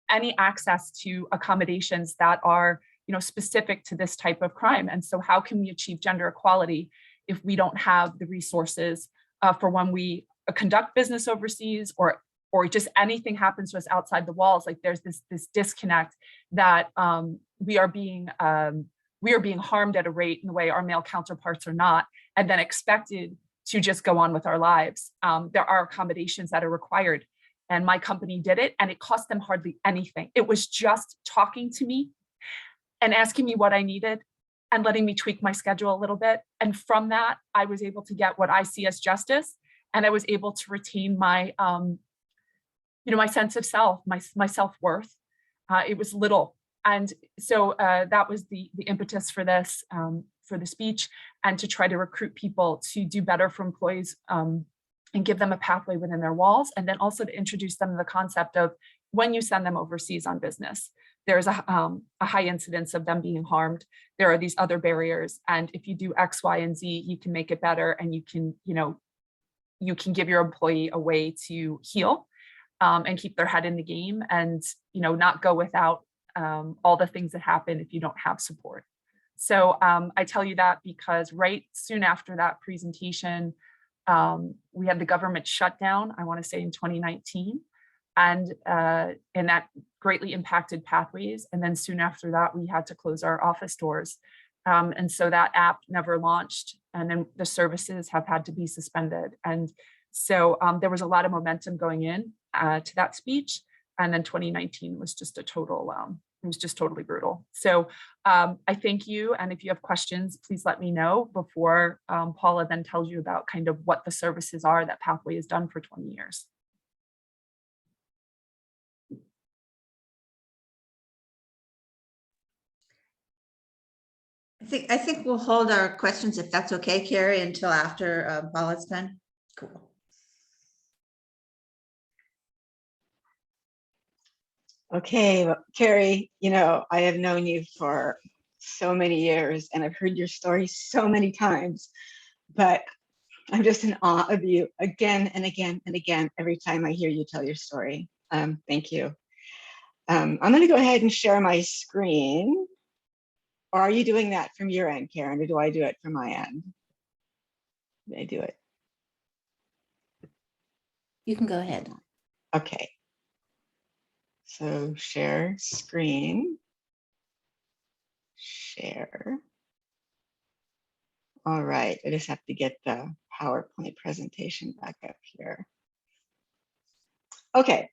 access to accommodations that are, you know, specific to this type of crime. And so how can we achieve gender equality if we don't have the resources for when we conduct business overseas, or just anything happens to us outside the walls? Like there's this disconnect that we are being harmed at a rate in the way our male counterparts are not, and then expected to just go on with our lives. There are accommodations that are required. And my company did it, and it cost them hardly anything. It was just talking to me and asking me what I needed and letting me tweak my schedule a little bit. And from that, I was able to get what I see as justice. And I was able to retain my, my sense of self, my self-worth. It was little. And so that was the impetus for this, for the speech, and to try to recruit people to do better for employees and give them a pathway within their walls. And then also to introduce them to the concept of when you send them overseas on business, there's a high incidence of them being harmed. There are these other barriers. And if you do X, Y, and Z, you can make it better, and you can give your employee a way to heal and keep their head in the game, and not go without all the things that happen if you don't have support. So I tell you that because right soon after that presentation, we had the government shutdown, I want to say in 2019, and that greatly impacted Pathways. And then soon after that, we had to close our office doors. And so that app never launched, and then the services have had to be suspended. And so there was a lot of momentum going in to that speech. And then 2019 was just a total, it was just totally brutal. So I thank you. And if you have questions, please let me know before Paula then tells you about kind of what the services are that Pathway has done for 20 years. I think we'll hold our questions, if that's okay, Carrie, until after Paula's done. Cool. Okay, well, Carrie, I have known you for so many years, and I've heard your story so many times, but I'm just in awe of you again and again and again every time I hear you tell your story. Thank you. I'm going to go ahead and share my screen. Or are you doing that from your end, Karen, or do I do it from my end? Did I do it? You can go ahead. Okay. So share screen, share. All right, I just have to get the PowerPoint presentation back up here. Okay.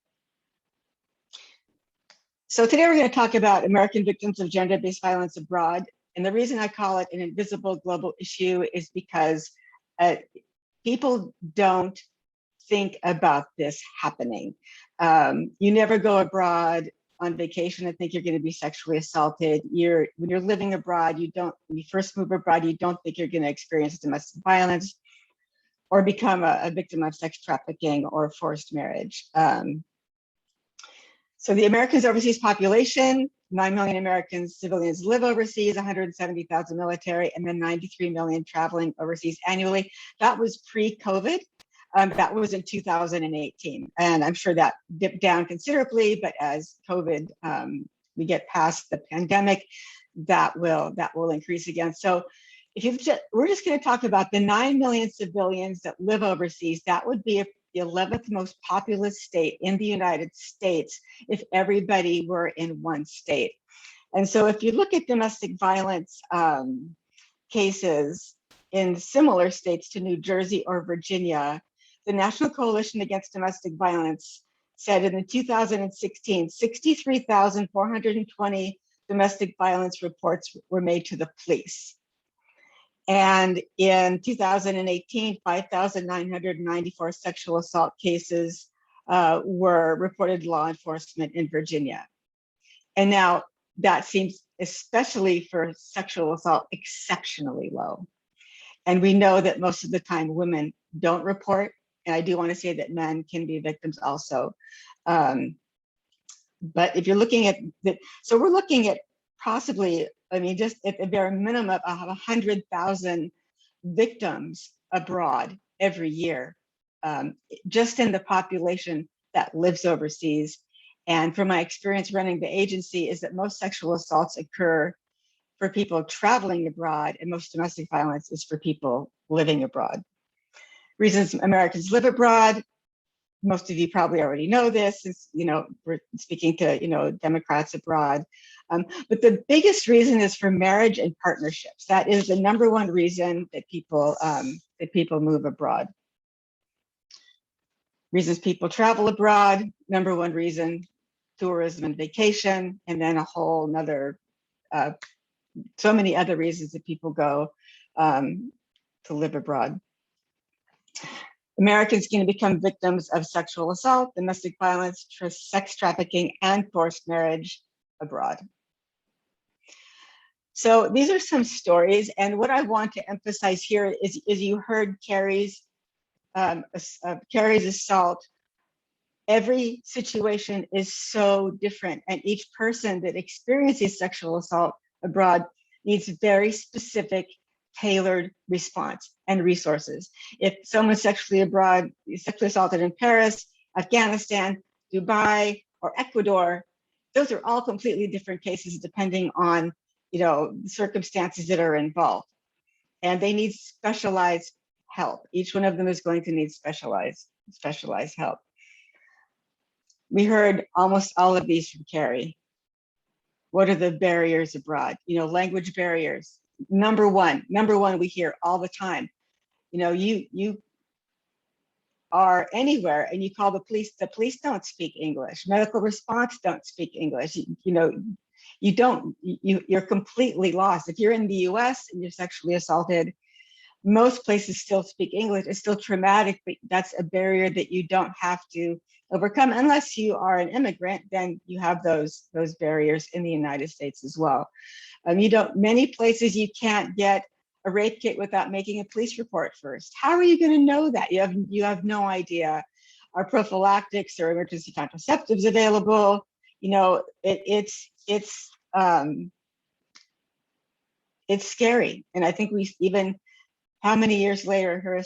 So today we're going to talk about American victims of gender-based violence abroad. And the reason I call it an invisible global issue is because people don't think about this happening. You never go abroad on vacation and think you're going to be sexually assaulted. When you're living abroad, when you first move abroad, you don't think you're going to experience domestic violence or become a victim of sex trafficking or forced marriage. So the Americans' overseas population, 9 million American civilians live overseas, 170,000 military, and then 93 million traveling overseas annually. That was pre-COVID. That was in 2018. And I'm sure that dipped down considerably, but as COVID, we get past the pandemic, that will increase again. So we're just going to talk about the 9 million civilians that live overseas. That would be the 11th most populous state in the United States if everybody were in one state. And so if you look at domestic violence cases in similar states to New Jersey or Virginia, the National Coalition Against Domestic Violence said in 2016, 63,420 domestic violence reports were made to the police. And in 2018, 5,994 sexual assault cases were reported to law enforcement in Virginia. And now that seems, especially for sexual assault, exceptionally low. And we know that most of the time women don't report. And I do want to say that men can be victims also. But if you're looking at so we're looking at possibly, just at the bare minimum of 100,000 victims abroad every year, just in the population that lives overseas. And from my experience running the agency is that most sexual assaults occur for people traveling abroad, and most domestic violence is for people living abroad. Reasons Americans live abroad, most of you probably already know this, since we're speaking to Democrats abroad. But the biggest reason is for marriage and partnerships. That is the #1 reason that people move abroad. Reasons people travel abroad, number one reason, tourism and vacation, and then a whole nother, so many other reasons that people go to live abroad. Americans can become victims of sexual assault, domestic violence, sex trafficking, and forced marriage abroad. So these are some stories, and what I want to emphasize here is you heard Carrie's assault. Every situation is so different, and each person that experiences sexual assault abroad needs very specific, tailored response and resources. If someone's sexually assaulted in Paris, Afghanistan, Dubai, or Ecuador, those are all completely different cases depending on, the circumstances that are involved. And they need specialized help. Each one of them is going to need specialized help. We heard almost all of these from Carrie. What are the barriers abroad? Language barriers. Number one we hear all the time. You are anywhere and you call the police don't speak English. Medical response don't speak English. You're completely lost. If you're in the US and you're sexually assaulted, most places still speak English. It's still traumatic, but that's a barrier that you don't have to overcome unless you are an immigrant. Then you have those barriers in the United States as well. Many places you can't get a rape kit without making a police report first. How are you going to know that? You have no idea. Are prophylactics or emergency contraceptives available? It's scary. And I think how many years later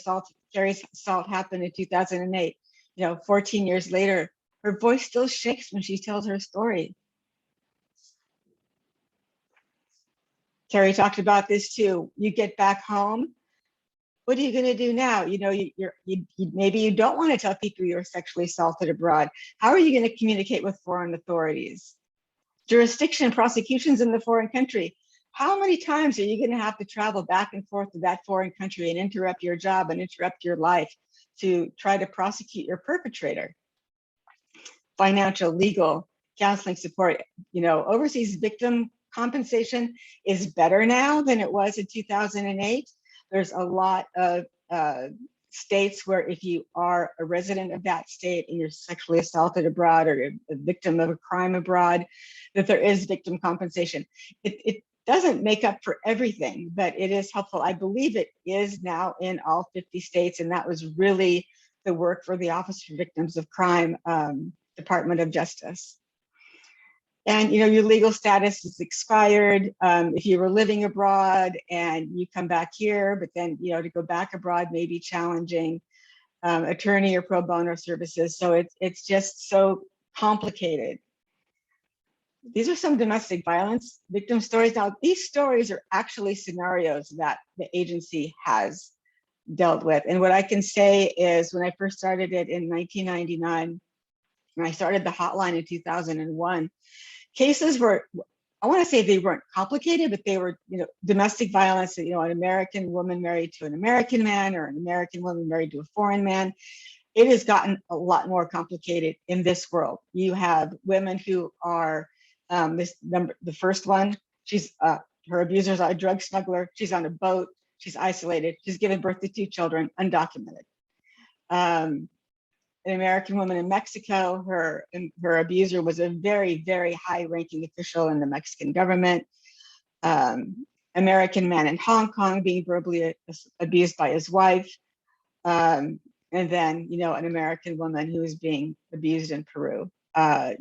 Carrie's assault happened in 2008. 14 years later, her voice still shakes when she tells her story. Carrie talked about this too. You get back home, what are you going to do now? Maybe you don't want to tell people you're sexually assaulted abroad. How are you going to communicate with foreign authorities? Jurisdiction, prosecutions in the foreign country. How many times are you going to have to travel back and forth to that foreign country and interrupt your job and interrupt your life to try to prosecute your perpetrator? Financial, legal, counseling support. Overseas victim compensation is better now than it was in 2008. There's a lot of states where if you are a resident of that state and you're sexually assaulted abroad or a victim of a crime abroad, that there is victim compensation. It doesn't make up for everything, but it is helpful. I believe it is now in all 50 states, and that was really the work for the Office for Victims of Crime, Department of Justice. And your legal status is expired. If you were living abroad and you come back here, but then to go back abroad may be challenging. Attorney or pro bono services. So it's just so complicated. These are some domestic violence victim stories. Now, these stories are actually scenarios that the agency has dealt with. And what I can say is when I first started it in 1999, when I started the hotline in 2001, cases were, I want to say they weren't complicated, but they were, domestic violence, an American woman married to an American man or an American woman married to a foreign man. It has gotten a lot more complicated in this world. You have women who are, the first one, her abuser's a drug smuggler. She's on a boat. She's isolated. She's given birth to 2 children, undocumented. An American woman in Mexico, her abuser was a very, very high-ranking official in the Mexican government. American man in Hong Kong being verbally abused by his wife. And then, an American woman who is being abused in Peru.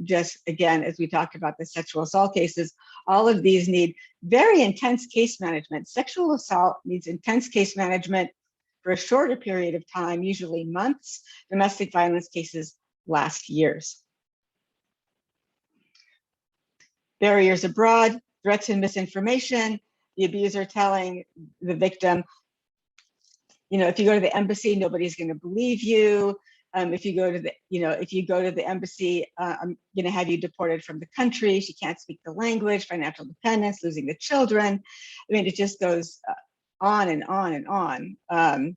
Just again, as we talked about the sexual assault cases, all of these need very intense case management. Sexual assault needs intense case management for a shorter period of time, usually months. Domestic violence cases last years. Barriers abroad, threats and misinformation, the abuser telling the victim, if you go to the embassy, nobody's going to believe you. If you go to the embassy, I'm going to have you deported from the country. She can't speak the language, financial dependence, losing the children. I mean, it just goes on and on and on.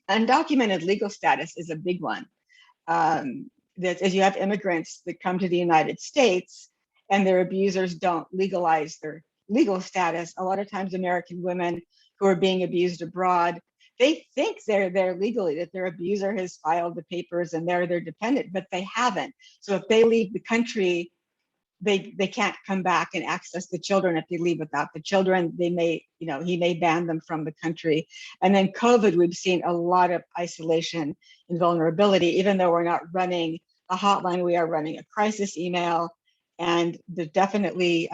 Undocumented legal status is a big one. that as you have immigrants that come to the United States and their abusers don't legalize their legal status, a lot of times American women who are being abused abroad, they think they're there legally, that their abuser has filed the papers and they're their dependent, but they haven't. So if they leave the country, they can't come back and access the children. If they leave without the children, they may, he may ban them from the country. And then COVID, we've seen a lot of isolation and vulnerability. Even though we're not running a hotline, we are running a crisis email. And there's definitely,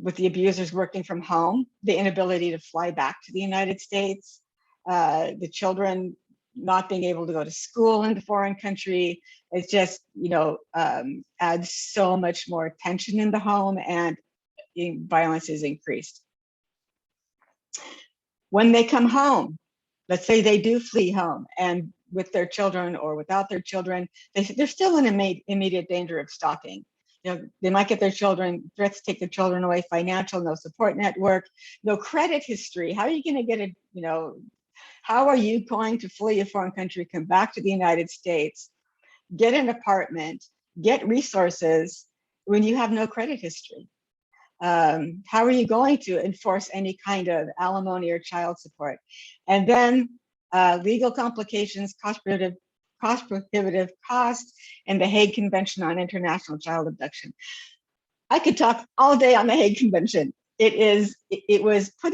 with the abusers working from home, the inability to fly back to the United States, the children not being able to go to school in the foreign country, it's just, adds so much more tension in the home, and violence is increased. When they come home, let's say they do flee home, and with their children or without their children, they're still in immediate danger of stalking. They might get their children, threats to take their children away, financial, no support network, no credit history. How are you going to get how are you going to flee a foreign country, come back to the United States, get an apartment, get resources when you have no credit history? How are you going to enforce any kind of alimony or child support? And then legal complications, cost prohibitive costs, and the Hague Convention on International Child Abduction. I could talk all day on the Hague Convention. It was put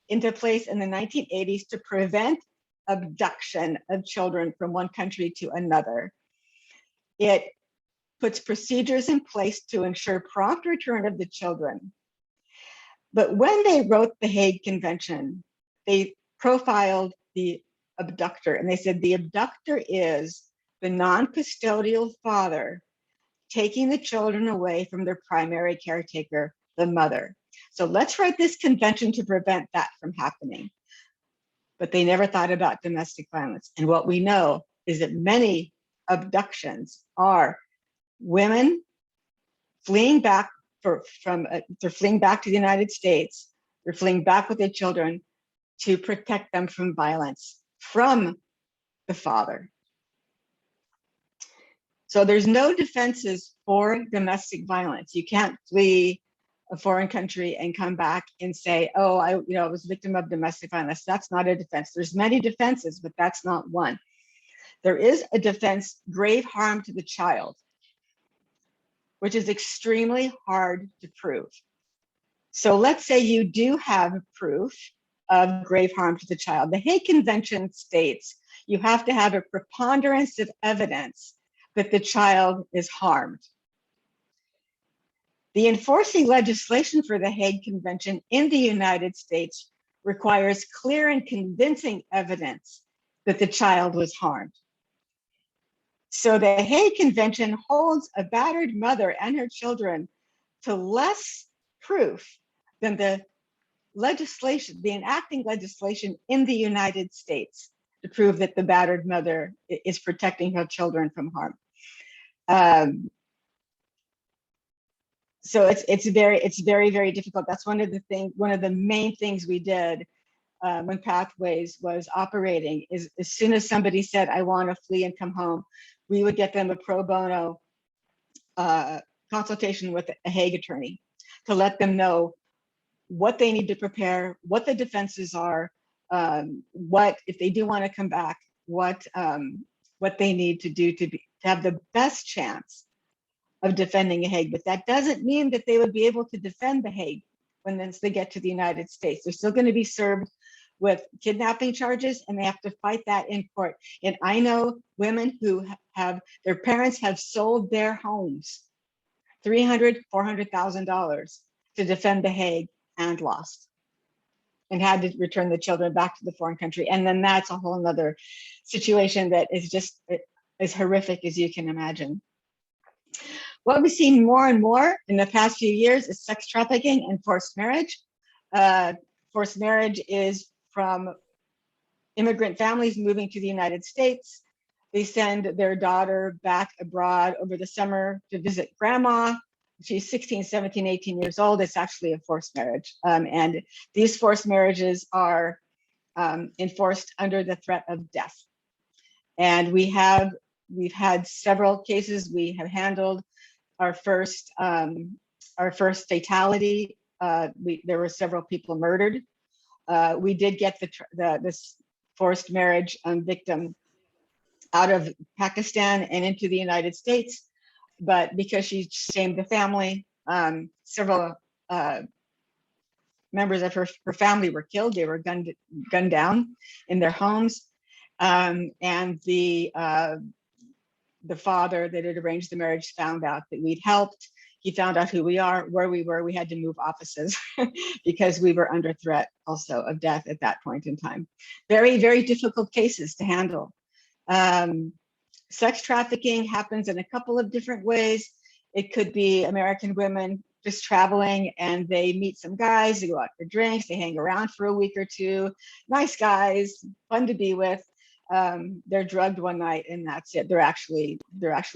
into place in the 1980s to prevent abduction of children from one country to another. It puts procedures in place to ensure prompt return of the children. But when they wrote the Hague Convention, they profiled the abductor, and they said the abductor is the non-custodial father taking the children away from their primary caretaker, the mother. So let's write this convention to prevent that from happening. But they never thought about domestic violence. And what we know is that many abductions are women fleeing back they're fleeing back to the United States. They're fleeing back with their children to protect them from violence from the father. So there's no defenses for domestic violence. You can't flee a foreign country and come back and say, oh, I was a victim of domestic violence. That's not a defense. There's many defenses, but that's not one. There is a defense, grave harm to the child, which is extremely hard to prove. So let's say you do have proof of grave harm to the child. The Hague Convention states you have to have a preponderance of evidence that the child is harmed. The enforcing legislation for the Hague Convention in the United States requires clear and convincing evidence that the child was harmed. So the Hague Convention holds a battered mother and her children to less proof than the legislation, the enacting legislation in the United States to prove that the battered mother is protecting her children from harm. So it's very, very difficult. That's one of the main things we did when Pathways was operating, is as soon as somebody said, I want to flee and come home, we would get them a pro bono consultation with a Hague attorney to let them know what they need to prepare, what the defenses are, what, if they do want to come back, what they need to do to have the best chance of defending a Hague. But that doesn't mean that they would be able to defend the Hague when they get to the United States. They're still going to be served with kidnapping charges, and they have to fight that in court. And I know women who have, their parents have sold their homes, $300,000, $400,000 to defend the Hague, and lost, and had to return the children back to the foreign country. And then that's a whole nother situation that is just as horrific as you can imagine. What we've seen more and more in the past few years is sex trafficking and forced marriage. Forced marriage is from immigrant families moving to the United States. They send their daughter back abroad over the summer to visit grandma. She's 16, 17, 18 years old. It's actually a forced marriage. And these forced marriages are enforced under the threat of death. And we have we've had several cases. We have handled our first fatality. There were several people murdered. We did get this forced marriage victim out of Pakistan and into the United States, but because she shamed the family, several members of her family were killed. They were gunned down in their homes, and the father that had arranged the marriage found out that we'd helped. He found out who we are, where we were. We had to move offices because we were under threat also of death at that point in time. Very, very difficult cases to handle. Sex trafficking happens in a couple of different ways. It could be American women just traveling and they meet some guys, they go out for drinks, they hang around for a week or two. Nice guys, fun to be with. They're drugged one night and that's it. They're actually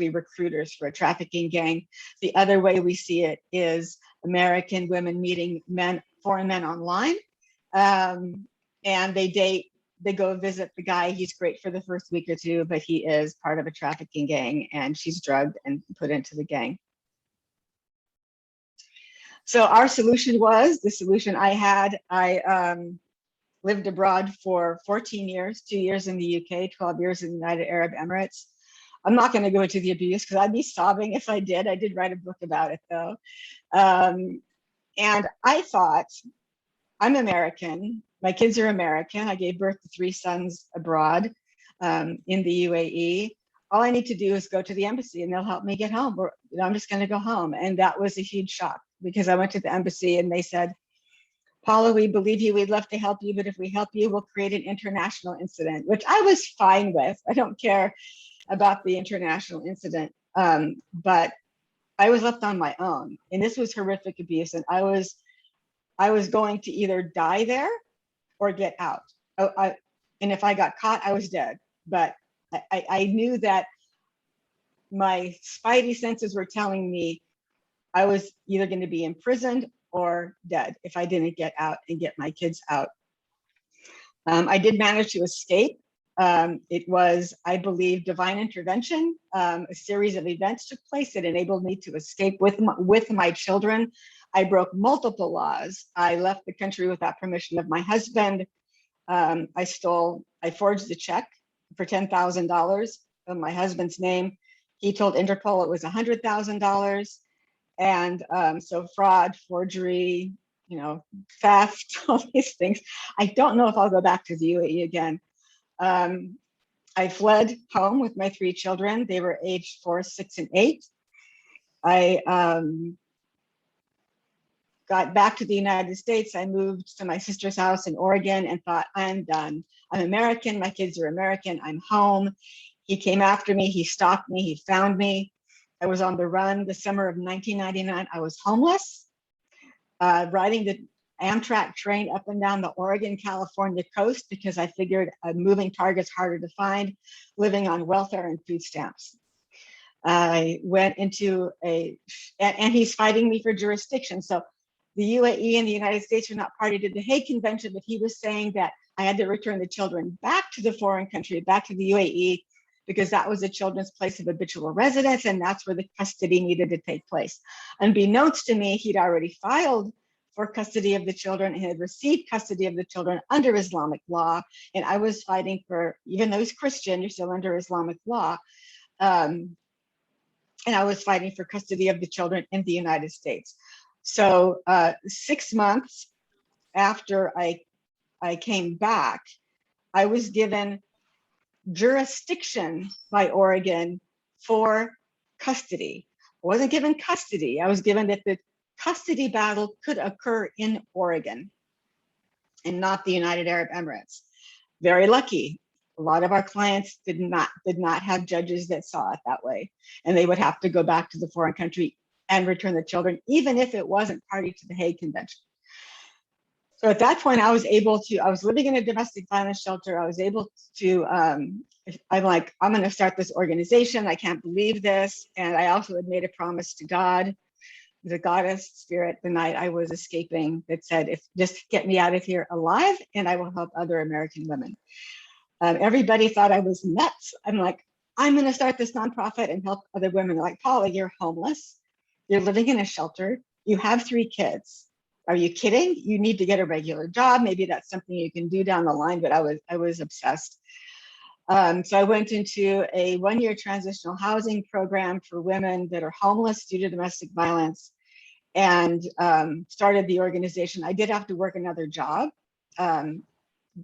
recruiters for a trafficking gang. The other way we see it is American women meeting foreign men online, and they date. They go visit the guy. He's great for the first week or two, but he is part of a trafficking gang, and she's drugged and put into the gang. So our solution was the solution I had. I lived abroad for 14 years, 2 years in the UK, 12 years in the United Arab Emirates. I'm not going to go into the abuse because I'd be sobbing if I did. I did write a book about it though. And I thought, I'm American. My kids are American. I gave birth to 3 sons abroad in the UAE. All I need to do is go to the embassy and they'll help me get home. Or, I'm just going to go home. And that was a huge shock because I went to the embassy and they said, Paula, we believe you. We'd love to help you, but if we help you, we'll create an international incident, which I was fine with. I don't care about the international incident, but I was left on my own, and this was horrific abuse, and I was going to either die there or get out. And if I got caught, I was dead. But I knew that my spidey senses were telling me I was either going to be imprisoned or dead if I didn't get out and get my kids out. I did manage to escape. It was, I believe, divine intervention. A series of events took place that enabled me to escape with my children. I broke multiple laws. I left the country without permission of my husband. I forged a check for $10,000 in my husband's name. He told Interpol it was $100,000. And so fraud, forgery, theft, all these things. I don't know if I'll go back to the UAE again. I fled home with my 3 children. They were aged 4, 6, and 8. I got back to the United States. I moved to my sister's house in Oregon and thought, I'm done. I'm American. My kids are American. I'm home. He came after me. He stalked me. He found me. I was on the run the summer of 1999. I was homeless, riding the Amtrak train up and down the Oregon, California coast because I figured a moving target's harder to find, living on welfare and food stamps. I went into and he's fighting me for jurisdiction. So the UAE and the United States were not party to the Hague Convention, but he was saying that I had to return the children back to the foreign country, back to the UAE, because that was the children's place of habitual residence, and that's where the custody needed to take place. Unbeknownst to me, he'd already filed for custody of the children and had received custody of the children under Islamic law, and I was fighting for, even though he's Christian, you're still under Islamic law, and I was fighting for custody of the children in the United States. So 6 months after I came back, I was given jurisdiction by Oregon for custody. I wasn't given custody. I was given that the custody battle could occur in Oregon and not the United Arab Emirates. Very lucky. A lot of our clients did not have judges that saw it that way, and they would have to go back to the foreign country and return the children, even if it wasn't party to the Hague Convention. So at that point, I was living in a domestic violence shelter. I was able to, I'm like, I'm going to start this organization. I can't believe this. And I also had made a promise to God, the goddess spirit, the night I was escaping, that said, if just get me out of here alive and I will help other American women. Everybody thought I was nuts. I'm like, I'm going to start this nonprofit and help other women. They're like, Paula, you're homeless. You're living in a shelter. You have 3 kids. Are you kidding? You need to get a regular job. Maybe that's something you can do down the line, but I was obsessed. So I went into a 1-year transitional housing program for women that are homeless due to domestic violence, and started the organization. I did have to work another job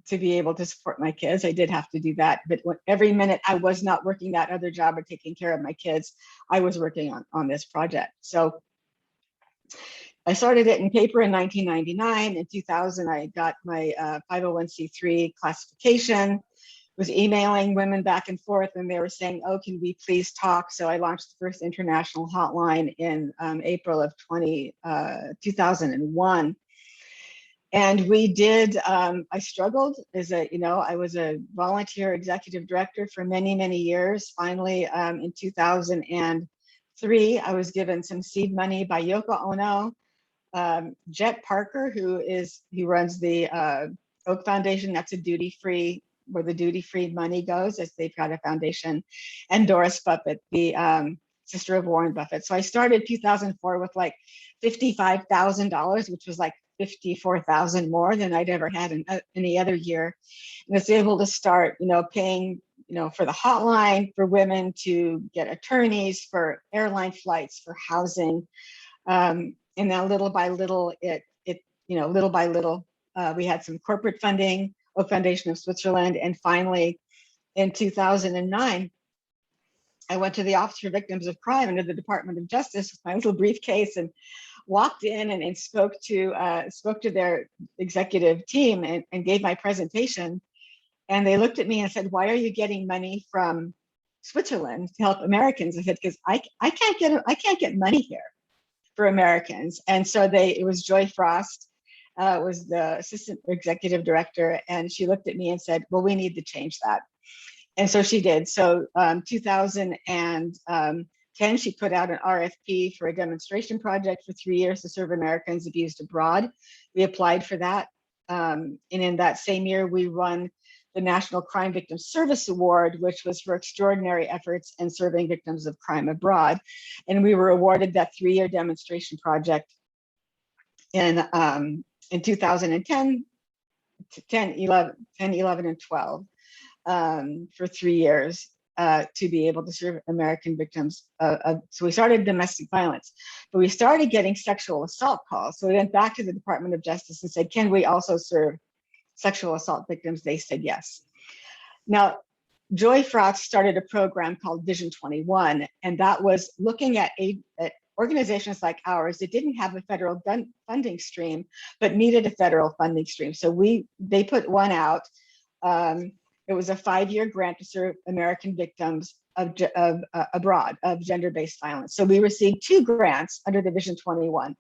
to be able to support my kids. I did have to do that, but every minute I was not working that other job or taking care of my kids, I was working on this project. So I started it in paper in 1999. In 2000, I got my 501c3 classification, was emailing women back and forth, and they were saying, oh, can we please talk? So I launched the first international hotline in April of 2001. And we did, I struggled as a, I was a volunteer executive director for many, many years. Finally, in 2003, I was given some seed money by Yoko Ono. Jet Parker, who runs the Oak Foundation, that's a duty-free, where the duty-free money goes, as they've got a foundation, and Doris Buffett, the sister of Warren Buffett. So I started 2004 with like $55,000, which was like 54,000 more than I'd ever had in any other year. And I was able to start, paying, for the hotline, for women to get attorneys, for airline flights, for housing. And now little by little, little by little, we had some corporate funding, Oak Foundation of Switzerland. And finally, in 2009, I went to the Office for Victims of Crime under the Department of Justice with my little briefcase and walked in and spoke to their executive team and gave my presentation. And they looked at me and said, why are you getting money from Switzerland to help Americans? I said, because I can't get money here for Americans. And so it was Joy Frost, was the assistant executive director. And she looked at me and said, well, we need to change that. And so she did. So 2010, she put out an RFP for a demonstration project for 3 years to serve Americans abused abroad. We applied for that. And in that same year, we won the National Crime Victim Service Award, which was for extraordinary efforts in serving victims of crime abroad. And we were awarded that 3-year demonstration project in 2010, 10, 11, and 12 for 3 years to be able to serve American victims. So we started domestic violence, but we started getting sexual assault calls. So we went back to the Department of Justice and said, can we also serve sexual assault victims? They said yes. Now, Joy Frost started a program called Vision 21, and that was looking at organizations like ours that didn't have a federal funding stream, but needed a federal funding stream. So they put one out. It was a 5-year grant to serve American victims abroad of gender-based violence. So we received 2 grants under the Vision 21.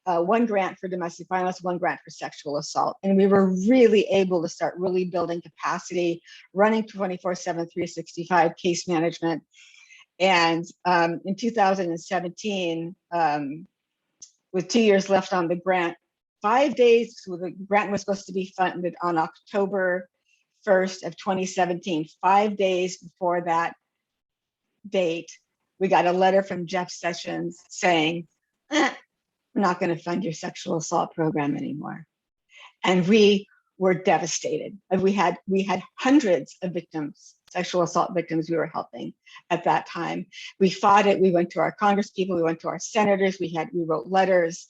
1 grant for domestic violence, 1 grant for sexual assault. And we were really able to start really building capacity, running 24/7, 365 case management. And in 2017, with 2 years left on the grant, 5 days, so the grant was supposed to be funded on October 1st of 2017, 5 days before that date, we got a letter from Jeff Sessions saying, we're not going to fund your sexual assault program anymore. And we were devastated. And we had hundreds of victims, sexual assault victims we were helping at that time. We fought it. We went to our Congress people, we went to our senators, we wrote letters,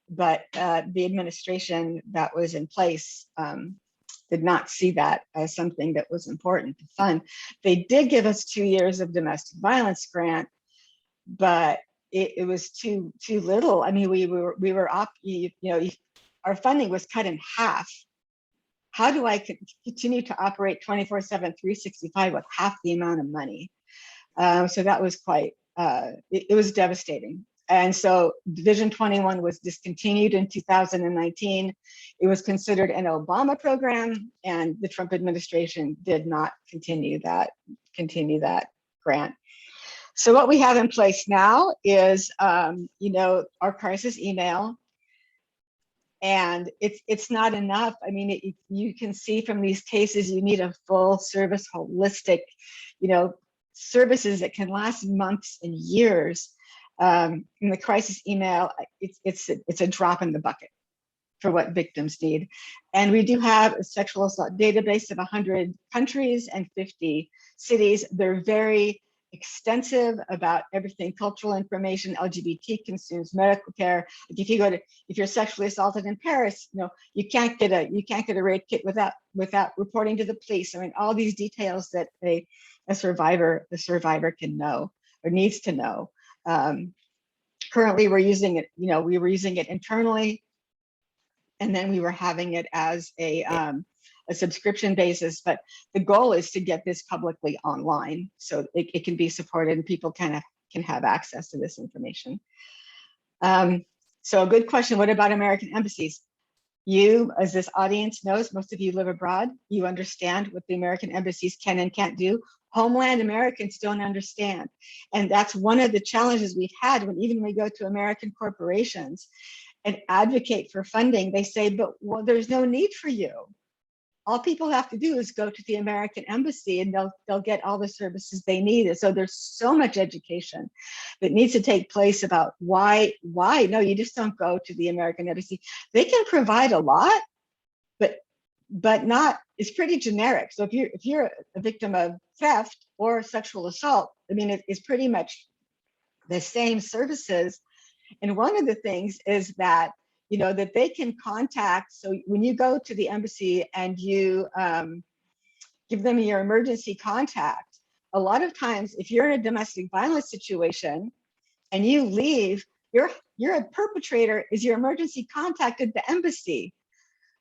but the administration that was in place did not see that as something that was important to fund. They did give us 2 years of domestic violence grant, but it was too little. I mean, we were up, our funding was cut in half. How do I continue to operate 24/7, 365 with half the amount of money? So that was quite, it was devastating. And so Vision 21 was discontinued in 2019. It was considered an Obama program, and the Trump administration did not continue that grant. So what we have in place now is, our crisis email, and it's not enough. I mean, you can see from these cases, you need a full service, holistic, services that can last months and years. In the crisis email, it's a drop in the bucket for what victims need. And we do have a sexual assault database of 100 countries and 50 cities. They're very extensive about everything: cultural information, LGBT consumes medical care. If you if you're sexually assaulted in Paris, you can't get a rape kit without reporting to the police. I mean, all these details that a survivor can know or needs to know. Currently, we're using it. We were using it internally, and then we were having it as a subscription basis, but the goal is to get this publicly online so it can be supported and people can have access to this information. So a good question: what about American embassies? You, as this audience knows, most of you live abroad. You understand what the American embassies can and can't do. Homeland Americans don't understand. And that's one of the challenges we've had when we go to American corporations and advocate for funding. They say, but well, there's no need for you. All people have to do is go to the American embassy and they'll get all the services they need. And so there's so much education that needs to take place about why. No, you just don't go to the American embassy. They can provide a lot, but not, it's pretty generic. So if you're a victim of theft or sexual assault, I mean, it's pretty much the same services. And one of the things is that that they can contact. So when you go to the embassy and you give them your emergency contact, a lot of times, if you're in a domestic violence situation and you leave, you're a perpetrator is your emergency contact at the embassy.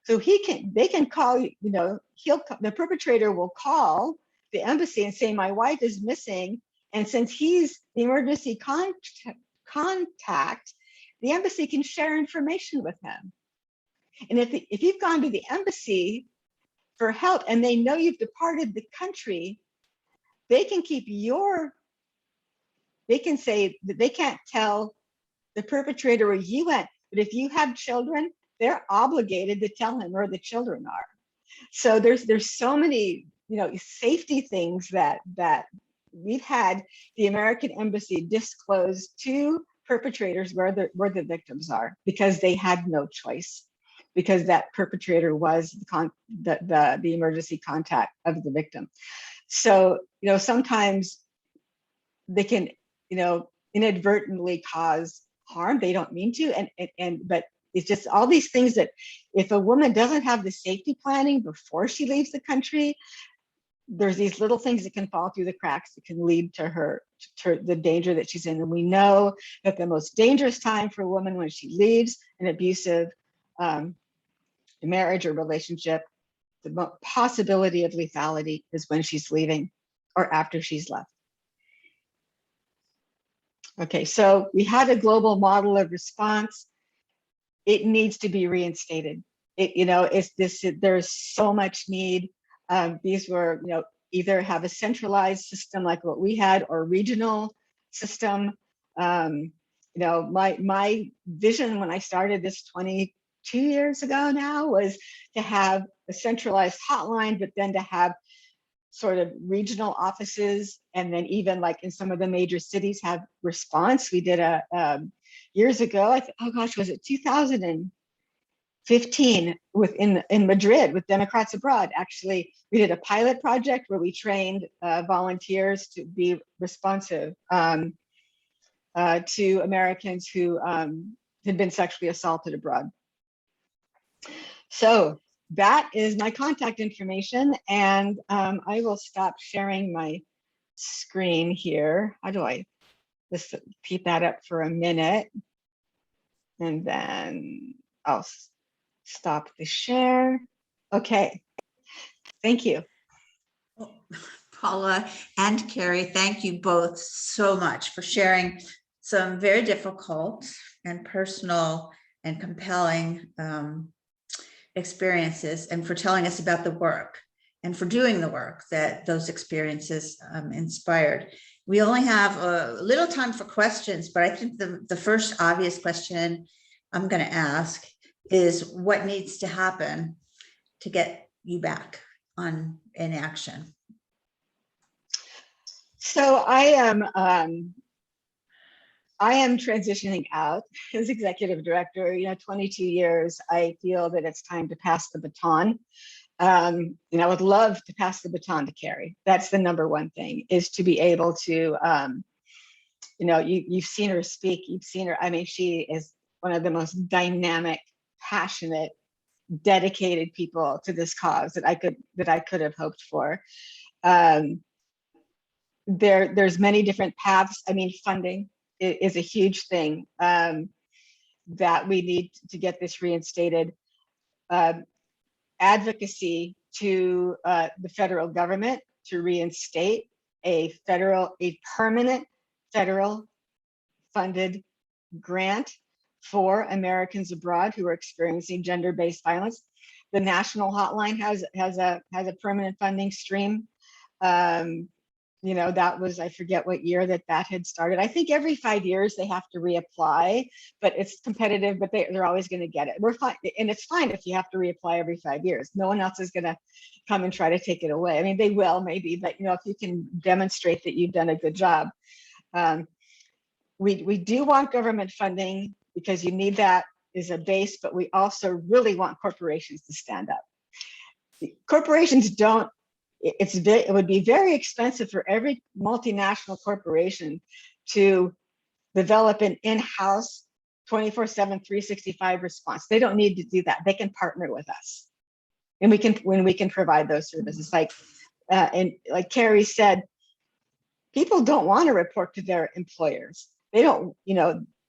So they can call you. The perpetrator will call the embassy and say, my wife is missing, and since he's the emergency contact, the embassy can share information with him. And if you've gone to the embassy for help and they know you've departed the country, they can say that they can't tell the perpetrator where you went, but if you have children, they're obligated to tell him where the children are. So there's so many safety things that we've had the American embassy disclose to perpetrators where the victims are, because they had no choice, because that perpetrator was the emergency contact of the victim. So sometimes they can inadvertently cause harm. They don't mean to, but it's just all these things that if a woman doesn't have the safety planning before she leaves the country, there's these little things that can fall through the cracks that can lead to the danger that she's in. And we know that the most dangerous time for a woman when she leaves an abusive marriage or relationship, the possibility of lethality is when she's leaving or after she's left. Okay, so we had a global model of response. It needs to be reinstated. There's so much need. These were, either have a centralized system like what we had or regional system. My vision when I started this 22 years ago now was to have a centralized hotline, but then to have sort of regional offices, and then even like in some of the major cities have response. We did years ago, was it 2015 in Madrid with Democrats Abroad. Actually, we did a pilot project where we trained volunteers to be responsive to Americans who had been sexually assaulted abroad. So that is my contact information, and I will stop sharing my screen here. How do I just keep that up for a minute, and then I'll stop the share. Okay, thank you. Paula and Carrie, thank you both so much for sharing some very difficult and personal and compelling experiences, and for telling us about the work and for doing the work that those experiences inspired. We only have a little time for questions, but I think the first obvious question I'm going to ask is what needs to happen to get you back in action? So I am transitioning out as executive director. 22 years. I feel that it's time to pass the baton. And I would love to pass the baton to Carrie. That's the number one thing, is to be able to, you've seen her speak. You've seen her. I mean, she is one of the most dynamic, passionate, dedicated people to this cause that I could have hoped for. There's many different paths. I mean, funding is a huge thing that we need to get this reinstated. Advocacy to the federal government to reinstate a permanent federal funded grant for Americans abroad who are experiencing gender-based violence. The national hotline has a permanent funding stream. That was, I forget what year that had started. I think every 5 years they have to reapply, but it's competitive, but they're always going to get it. We're fine. And it's fine if you have to reapply every 5 years. No one else is going to come and try to take it away. I mean, they will maybe, but if you can demonstrate that you've done a good job. We do want government funding because you need that as a base, but we also really want corporations to stand up. Corporations don't, it would be very expensive for every multinational corporation to develop an in-house 24/7, 365 response. They don't need to do that. They can partner with us, and when we can provide those services. And like Carrie said, people don't want to report to their employers. They don't,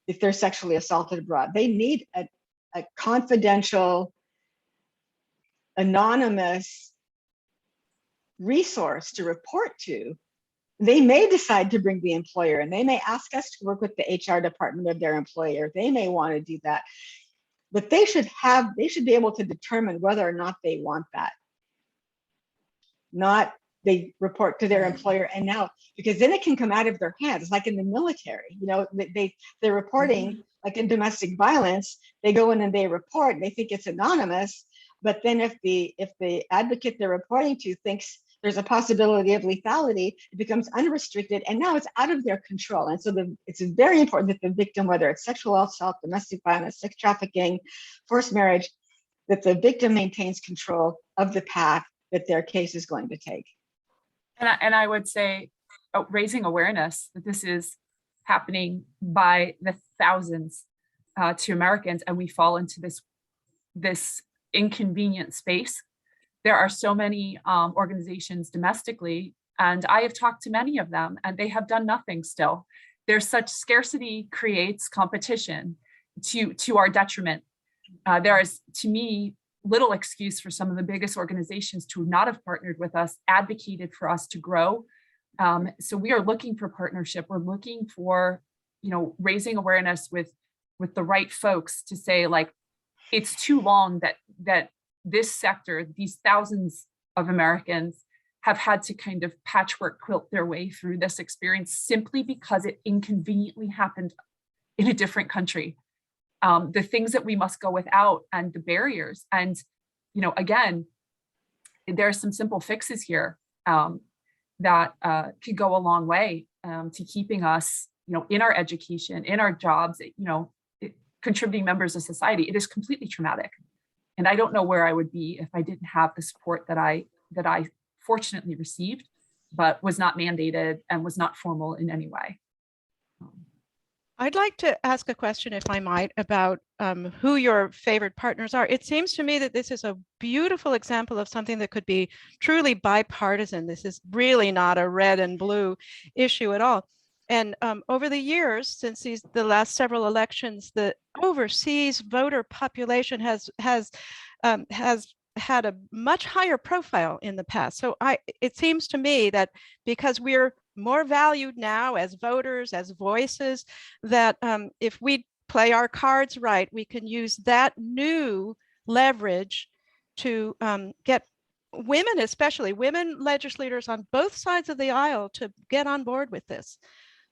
if they're sexually assaulted abroad. They need a confidential, anonymous resource to report to. They may decide to bring the employer, and they may ask us to work with the HR department of their employer. They may want to do that, but they should be able to determine whether or not they want that. Not they report to their employer, and now, because then it can come out of their hands. It's like in the military, they're reporting, like in domestic violence, they go in and they report, they think it's anonymous, but then if the advocate they're reporting to thinks there's a possibility of lethality, it becomes unrestricted, and now it's out of their control. And so it's very important that the victim, whether it's sexual assault, domestic violence, sex trafficking, forced marriage, that the victim maintains control of the path that their case is going to take. And I would say raising awareness that this is happening by the thousands to Americans, and we fall into this inconvenient space. There are so many organizations domestically, and I have talked to many of them, and they have done nothing still. There's such scarcity creates competition to our detriment. There is, to me, little excuse for some of the biggest organizations to not have partnered with us, advocated for us to grow. So we are looking for partnership. We're looking for, raising awareness with the right folks to say, like, it's too long that this sector, these thousands of Americans have had to kind of patchwork quilt their way through this experience simply because it inconveniently happened in a different country. The things that we must go without and the barriers. And, again, there are some simple fixes here that could go a long way to keeping us, in our education, in our jobs, contributing members of society. It is completely traumatic. And I don't know where I would be if I didn't have the support that I fortunately received, but was not mandated and was not formal in any way. I'd like to ask a question, if I might, about who your favorite partners are. It seems to me that this is a beautiful example of something that could be truly bipartisan. This is really not a red and blue issue at all. And over the years, since the last several elections, the overseas voter population has had a much higher profile in the past. So it seems to me that because we're more valued now as voters, as voices, that if we play our cards right, we can use that new leverage to get women, especially women legislators on both sides of the aisle, to get on board with this.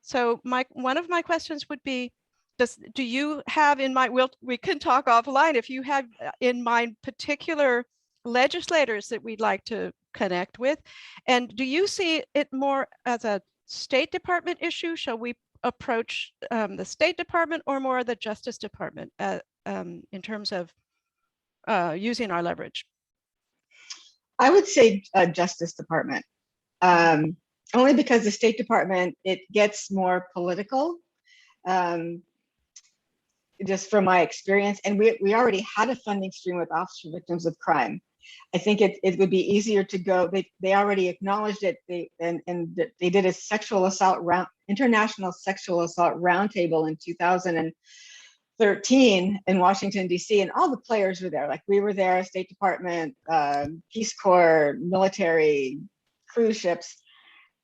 So one of my questions would be, do you have in mind, we can talk offline, if you have in mind particular legislators that we'd like to connect with, and do you see it more as a State Department issue? Shall we approach the State Department or more the Justice Department in terms of using our leverage? I would say Justice Department, only because the State Department, it gets more political, just from my experience. And we already had a funding stream with Office for Victims of Crime. I think it would be easier to go. They already acknowledged it. And they did a international sexual assault roundtable in 2013 in Washington, D.C. And all the players were there. Like we were there, State Department, Peace Corps, military, cruise ships.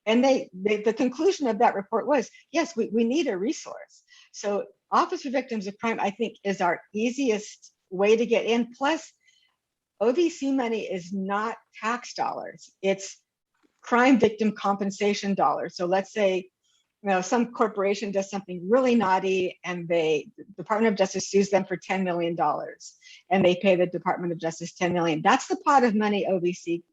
And the conclusion of that report was, yes, we need a resource. So Office for Victims of Crime, I think, is our easiest way to get in. Plus, OVC money is not tax dollars. It's crime victim compensation dollars. So let's say, some corporation does something really naughty and the Department of Justice sues them for $10 million and they pay the Department of Justice $10 million. That's the pot of money OVC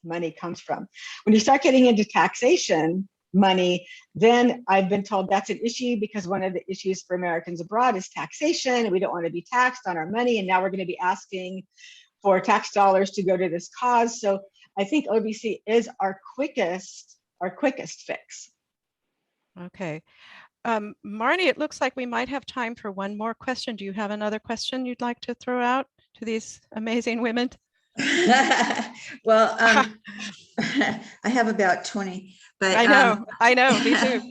money comes from. When you start getting into taxation money, then I've been told that's an issue because one of the issues for Americans abroad is taxation. We don't want to be taxed on our money. And now we're going to be asking for tax dollars to go to this cause. So I think OVC is our quickest fix. Okay. Marnie, it looks like we might have time for one more question. Do you have another question you'd like to throw out to these amazing women? Well, I have about 20, but I know, me too.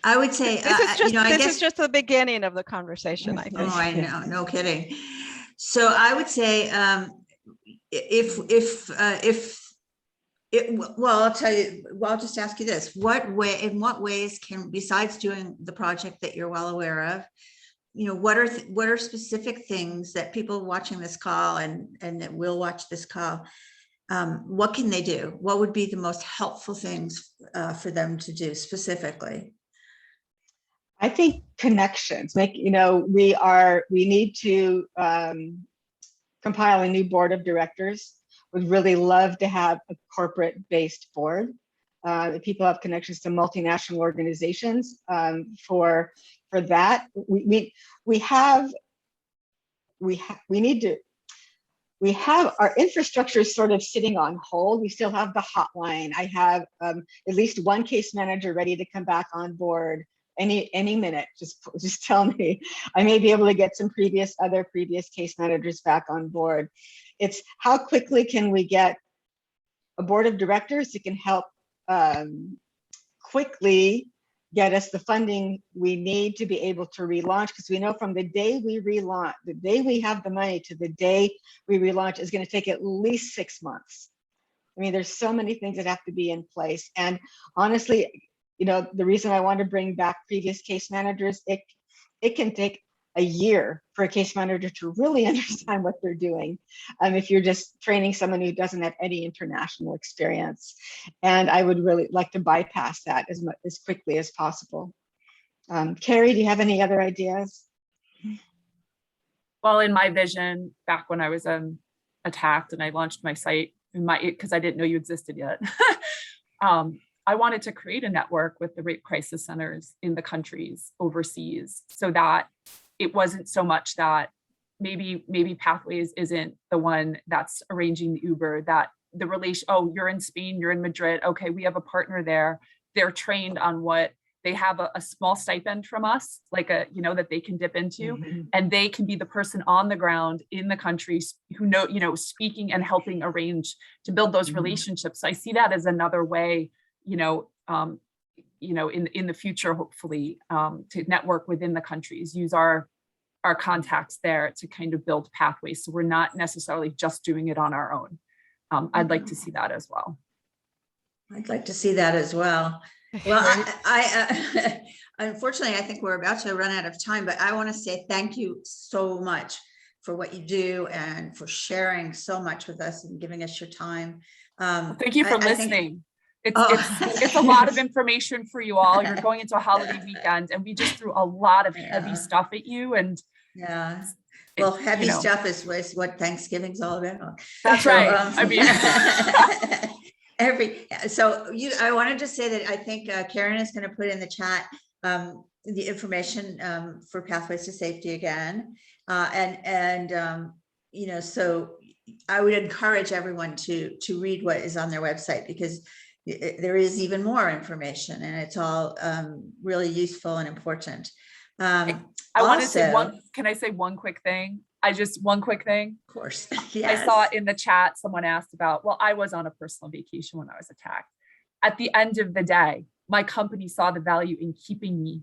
I would say this is just the beginning of the conversation, I think. Oh, I know, no kidding. So I would say, well, I'll tell you. Well, I'll just ask you this: in what ways can, besides doing the project that you're well aware of, what are specific things that people watching this call and that will watch this call, what can they do? What would be the most helpful things for them to do specifically? I think connections. We need to compile a new board of directors. Would really love to have a corporate-based board. People have connections to multinational organizations. For that, we have our infrastructure is sort of sitting on hold. We still have the hotline. I have at least one case manager ready to come back on board any minute. Just tell me. I may be able to get some other previous case managers back on board. It's how quickly can we get a board of directors that can help quickly get us the funding we need to be able to relaunch, because we know from the day we relaunch, the day we have the money to the day we relaunch is going to take at least 6 months. I mean, there's so many things that have to be in place. And honestly, the reason I want to bring back previous case managers, it can take a year for a case manager to really understand what they're doing. If you're just training someone who doesn't have any international experience. And I would really like to bypass that as quickly as possible. Carrie, do you have any other ideas? Well, in my vision, back when I was attacked and I launched my site, because I didn't know you existed yet, I wanted to create a network with the rape crisis centers in the countries overseas, so that it wasn't so much that maybe Pathways isn't the one that's arranging the Uber, that the relation, oh, you're in Spain, you're in Madrid. Okay, we have a partner there. They're trained on what they have a small stipend from us, like that they can dip into, and they can be the person on the ground in the countries who speaking and helping arrange to build those relationships. I see that as another way, in the future, hopefully, to network within the countries, use our contacts there to kind of build pathways. So we're not necessarily just doing it on our own. I'd like to see that as well. I'd like to see that as well. Well, I unfortunately, I think we're about to run out of time, but I want to say thank you so much for what you do and for sharing so much with us and giving us your time. Thank you for listening. It's a lot of information for you all. You're going into a holiday weekend, and we just threw a lot of heavy stuff at you. And well, heavy stuff is what Thanksgiving's all about. That's right. I wanted to say that I think Karen is going to put in the chat the information for Pathways to Safety again. So I would encourage everyone to read what is on their website, because there is even more information, and it's all really useful and important. I want to say can I say one quick thing? One quick thing. Of course. Yes. I saw in the chat, someone asked about, well, I was on a personal vacation when I was attacked. At the end of the day, my company saw the value in keeping me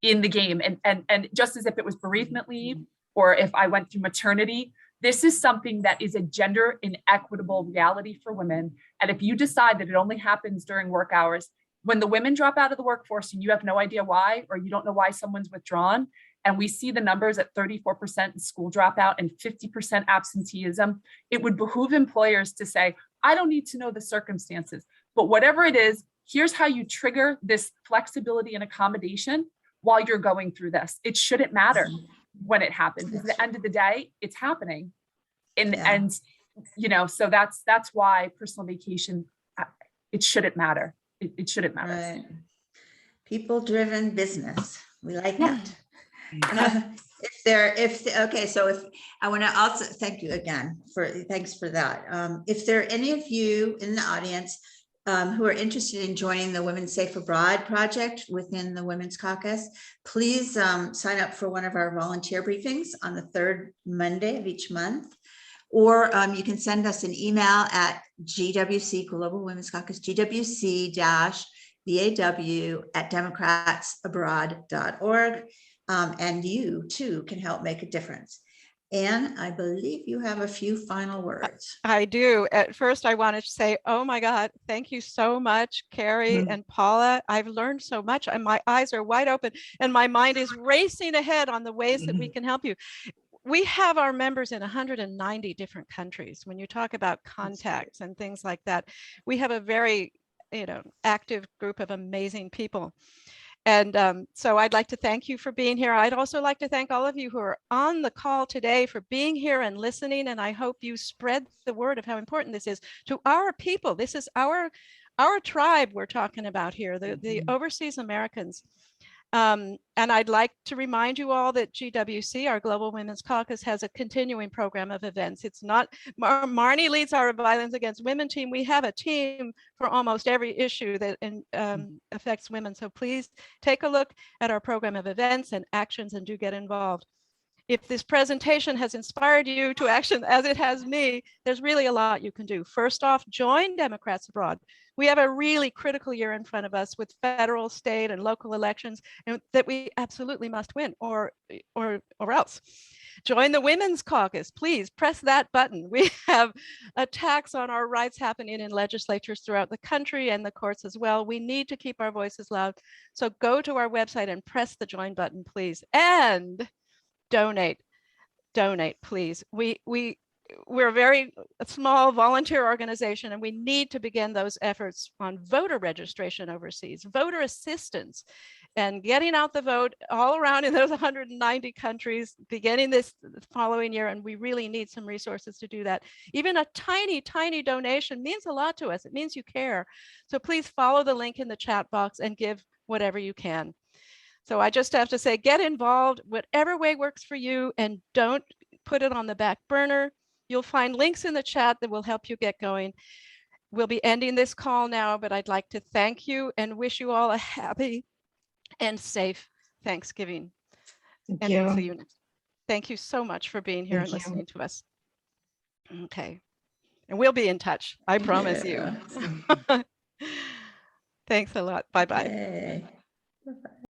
in the game. And just as if it was bereavement leave, or if I went through maternity, this is something that is a gender inequitable reality for women. And if you decide that it only happens during work hours, when the women drop out of the workforce and you have no idea why, or you don't know why someone's withdrawn, and we see the numbers at 34% in school dropout and 50% absenteeism, it would behoove employers to say, I don't need to know the circumstances, but whatever it is, here's how you trigger this flexibility and accommodation while you're going through this. It shouldn't matter when it happens. At the end of the day, it's happening. And so that's why personal vacation, it shouldn't matter. It shouldn't matter. Right. People-driven business. We like that. I want to also thank you again thanks for that. If there are any of you in the audience who are interested in joining the Women Safe Abroad project within the Women's Caucus, please sign up for one of our volunteer briefings on the third Monday of each month. Or you can send us an email at GWC, Global Women's Caucus, GWC-BAW@democratsabroad.org. And you too can help make a difference. Anne, I believe you have a few final words. I do. At first, I wanted to say, oh my God, thank you so much, Carrie and Paula. I've learned so much, and my eyes are wide open, and my mind is racing ahead on the ways that we can help you. We have our members in 190 different countries. When you talk about contacts and things like that, we have a very, active group of amazing people. And so I'd like to thank you for being here. I'd also like to thank all of you who are on the call today for being here and listening. And I hope you spread the word of how important this is to our people. This is our tribe we're talking about here, the overseas Americans. And I'd like to remind you all that GWC, our Global Women's Caucus, has a continuing program of events. It's not, Marnie leads our Violence Against Women team. We have a team for almost every issue that affects women. So please take a look at our program of events and actions and do get involved. If this presentation has inspired you to action, as it has me, there's really a lot you can do. First off, join Democrats Abroad. We have a really critical year in front of us with federal, state, and local elections, and that we absolutely must win, or else. Join the Women's Caucus. Please press that button. We have attacks on our rights happening in legislatures throughout the country and the courts as well. We need to keep our voices loud. So go to our website and press the join button, please. And donate, please. We're a very small volunteer organization, and we need to begin those efforts on voter registration overseas, voter assistance, and getting out the vote all around in those 190 countries beginning this following year. And we really need some resources to do that. Even a tiny donation means a lot to us. It means you care. So please follow the link in the chat box and give whatever you can. So I just have to say, get involved, whatever way works for you, and don't put it on the back burner. You'll find links in the chat that will help you get going. We'll be ending this call now, but I'd like to thank you and wish you all a happy and safe Thanksgiving. Thank you. We'll see you next. Thank you so much for being here and listening to us. Okay. And we'll be in touch. I promise you. Thanks a lot. Bye-bye. Okay. Bye-bye.